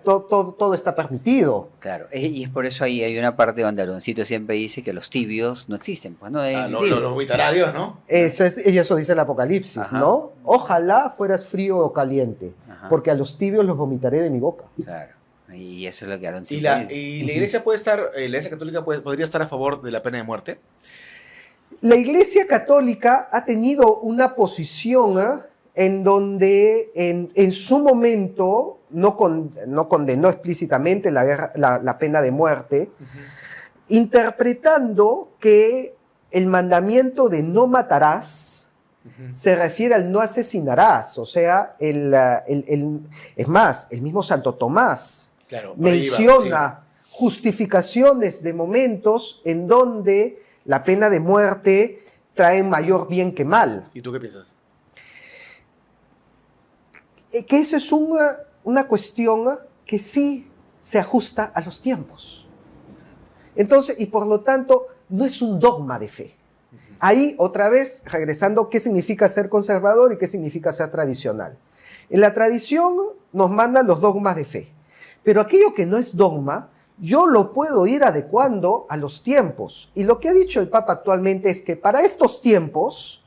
todo está permitido. Claro, y es por eso ahí hay una parte donde Aloncito siempre dice que los tibios no existen. Pues no los vomitará Dios, ¿no? Eso dice el Apocalipsis, ¿no? Ojalá fueras frío o caliente, porque a los tibios los vomitaré de mi boca. Claro. Y eso es lo que Aloncito dice. ¿Y la Iglesia la Iglesia Católica podría estar a favor de la pena de muerte? La Iglesia Católica ha tenido una posición en donde en su momento no condenó explícitamente la pena de muerte, interpretando que el mandamiento de no matarás se refiere al no asesinarás. O sea, es más, el mismo Santo Tomás Claro, por ahí menciona va, justificaciones de momentos en donde la pena de muerte trae mayor bien que mal. ¿Y tú qué piensas? Que eso es una cuestión que sí se ajusta a los tiempos. Entonces, y por lo tanto, no es un dogma de fe. Ahí, otra vez, regresando, ¿qué significa ser conservador y qué significa ser tradicional? En la tradición nos mandan los dogmas de fe, pero aquello que no es dogma, yo lo puedo ir adecuando a los tiempos. Y lo que ha dicho el Papa actualmente es que para estos tiempos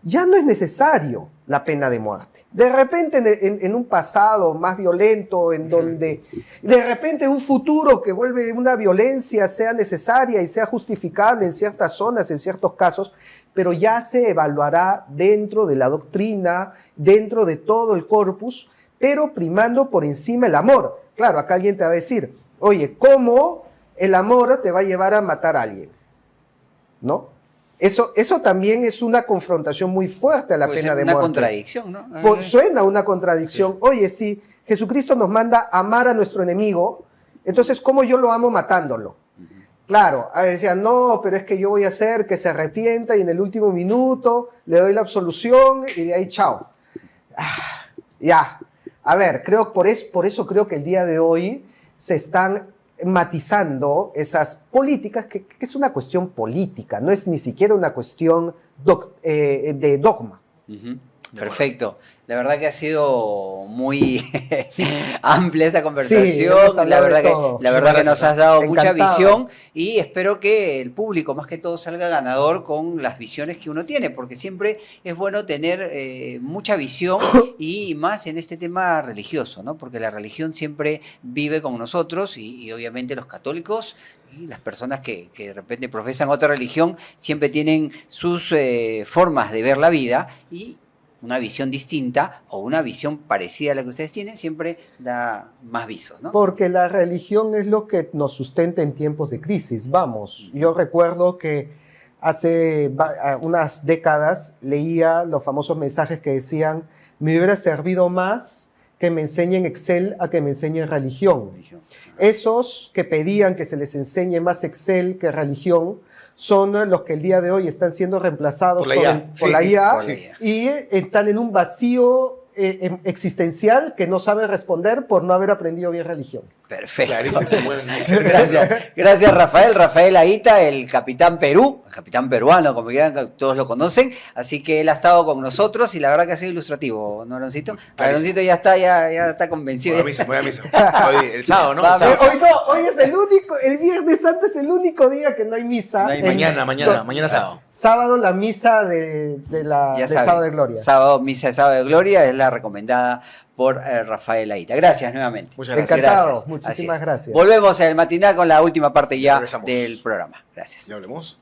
ya no es necesario la pena de muerte. De repente en un pasado más violento, en donde de repente en un futuro que vuelve una violencia sea necesaria y sea justificable en ciertas zonas, en ciertos casos, pero ya se evaluará dentro de la doctrina, dentro de todo el corpus, pero primando por encima el amor. Claro, acá alguien te va a decir, oye, ¿cómo el amor te va a llevar a matar a alguien? ¿No? Eso también es una confrontación muy fuerte a la pena de muerte. Una contradicción, ¿no? Suena una contradicción. Sí. Oye, si Jesucristo nos manda amar a nuestro enemigo, entonces, ¿cómo yo lo amo matándolo? Claro, decían, no, pero es que yo voy a hacer que se arrepienta y en el último minuto le doy la absolución y de ahí, chao. Ya. A ver, por eso creo que el día de hoy se están matizando esas políticas, que es una cuestión política, no es ni siquiera una cuestión de dogma. Perfecto. La verdad que ha sido muy amplia esta conversación. Sí, la verdad que nos has dado mucha visión y espero que el público más que todo salga ganador con las visiones que uno tiene, porque siempre es bueno tener mucha visión y más en este tema religioso, ¿no? Porque la religión siempre vive con nosotros y obviamente los católicos y las personas que de repente profesan otra religión siempre tienen sus formas de ver la vida y una visión distinta o una visión parecida a la que ustedes tienen siempre da más visos, ¿no? Porque la religión es lo que nos sustenta en tiempos de crisis. Vamos, yo recuerdo que hace unas décadas leía los famosos mensajes que decían, me hubiera servido más que me enseñen Excel a que me enseñen religión. Esos que pedían que se les enseñe más Excel que religión son los que el día de hoy están siendo reemplazados por la IA y están en un vacío existencial que no saben responder por no haber aprendido bien religión. Perfecto. Gracias Rafael. Rafael Aita, el capitán Perú, el capitán peruano, como quieran, todos lo conocen. Así que él ha estado con nosotros y la verdad que ha sido ilustrativo, ¿no, Aloncito? Aloncito ya está convencido. Voy a misa. Hoy, el sábado, ¿no? Hoy es el Viernes Santo es el único día que no hay misa. Mañana sábado. Sábado la misa de Sábado de Gloria. Sábado, misa de Sábado de Gloria es la recomendada por Rafael Aita. Gracias nuevamente. Muchas gracias. Encantado. Muchísimas gracias. Volvemos en el matinal con la última parte ya del programa. Gracias. Ya hablemos.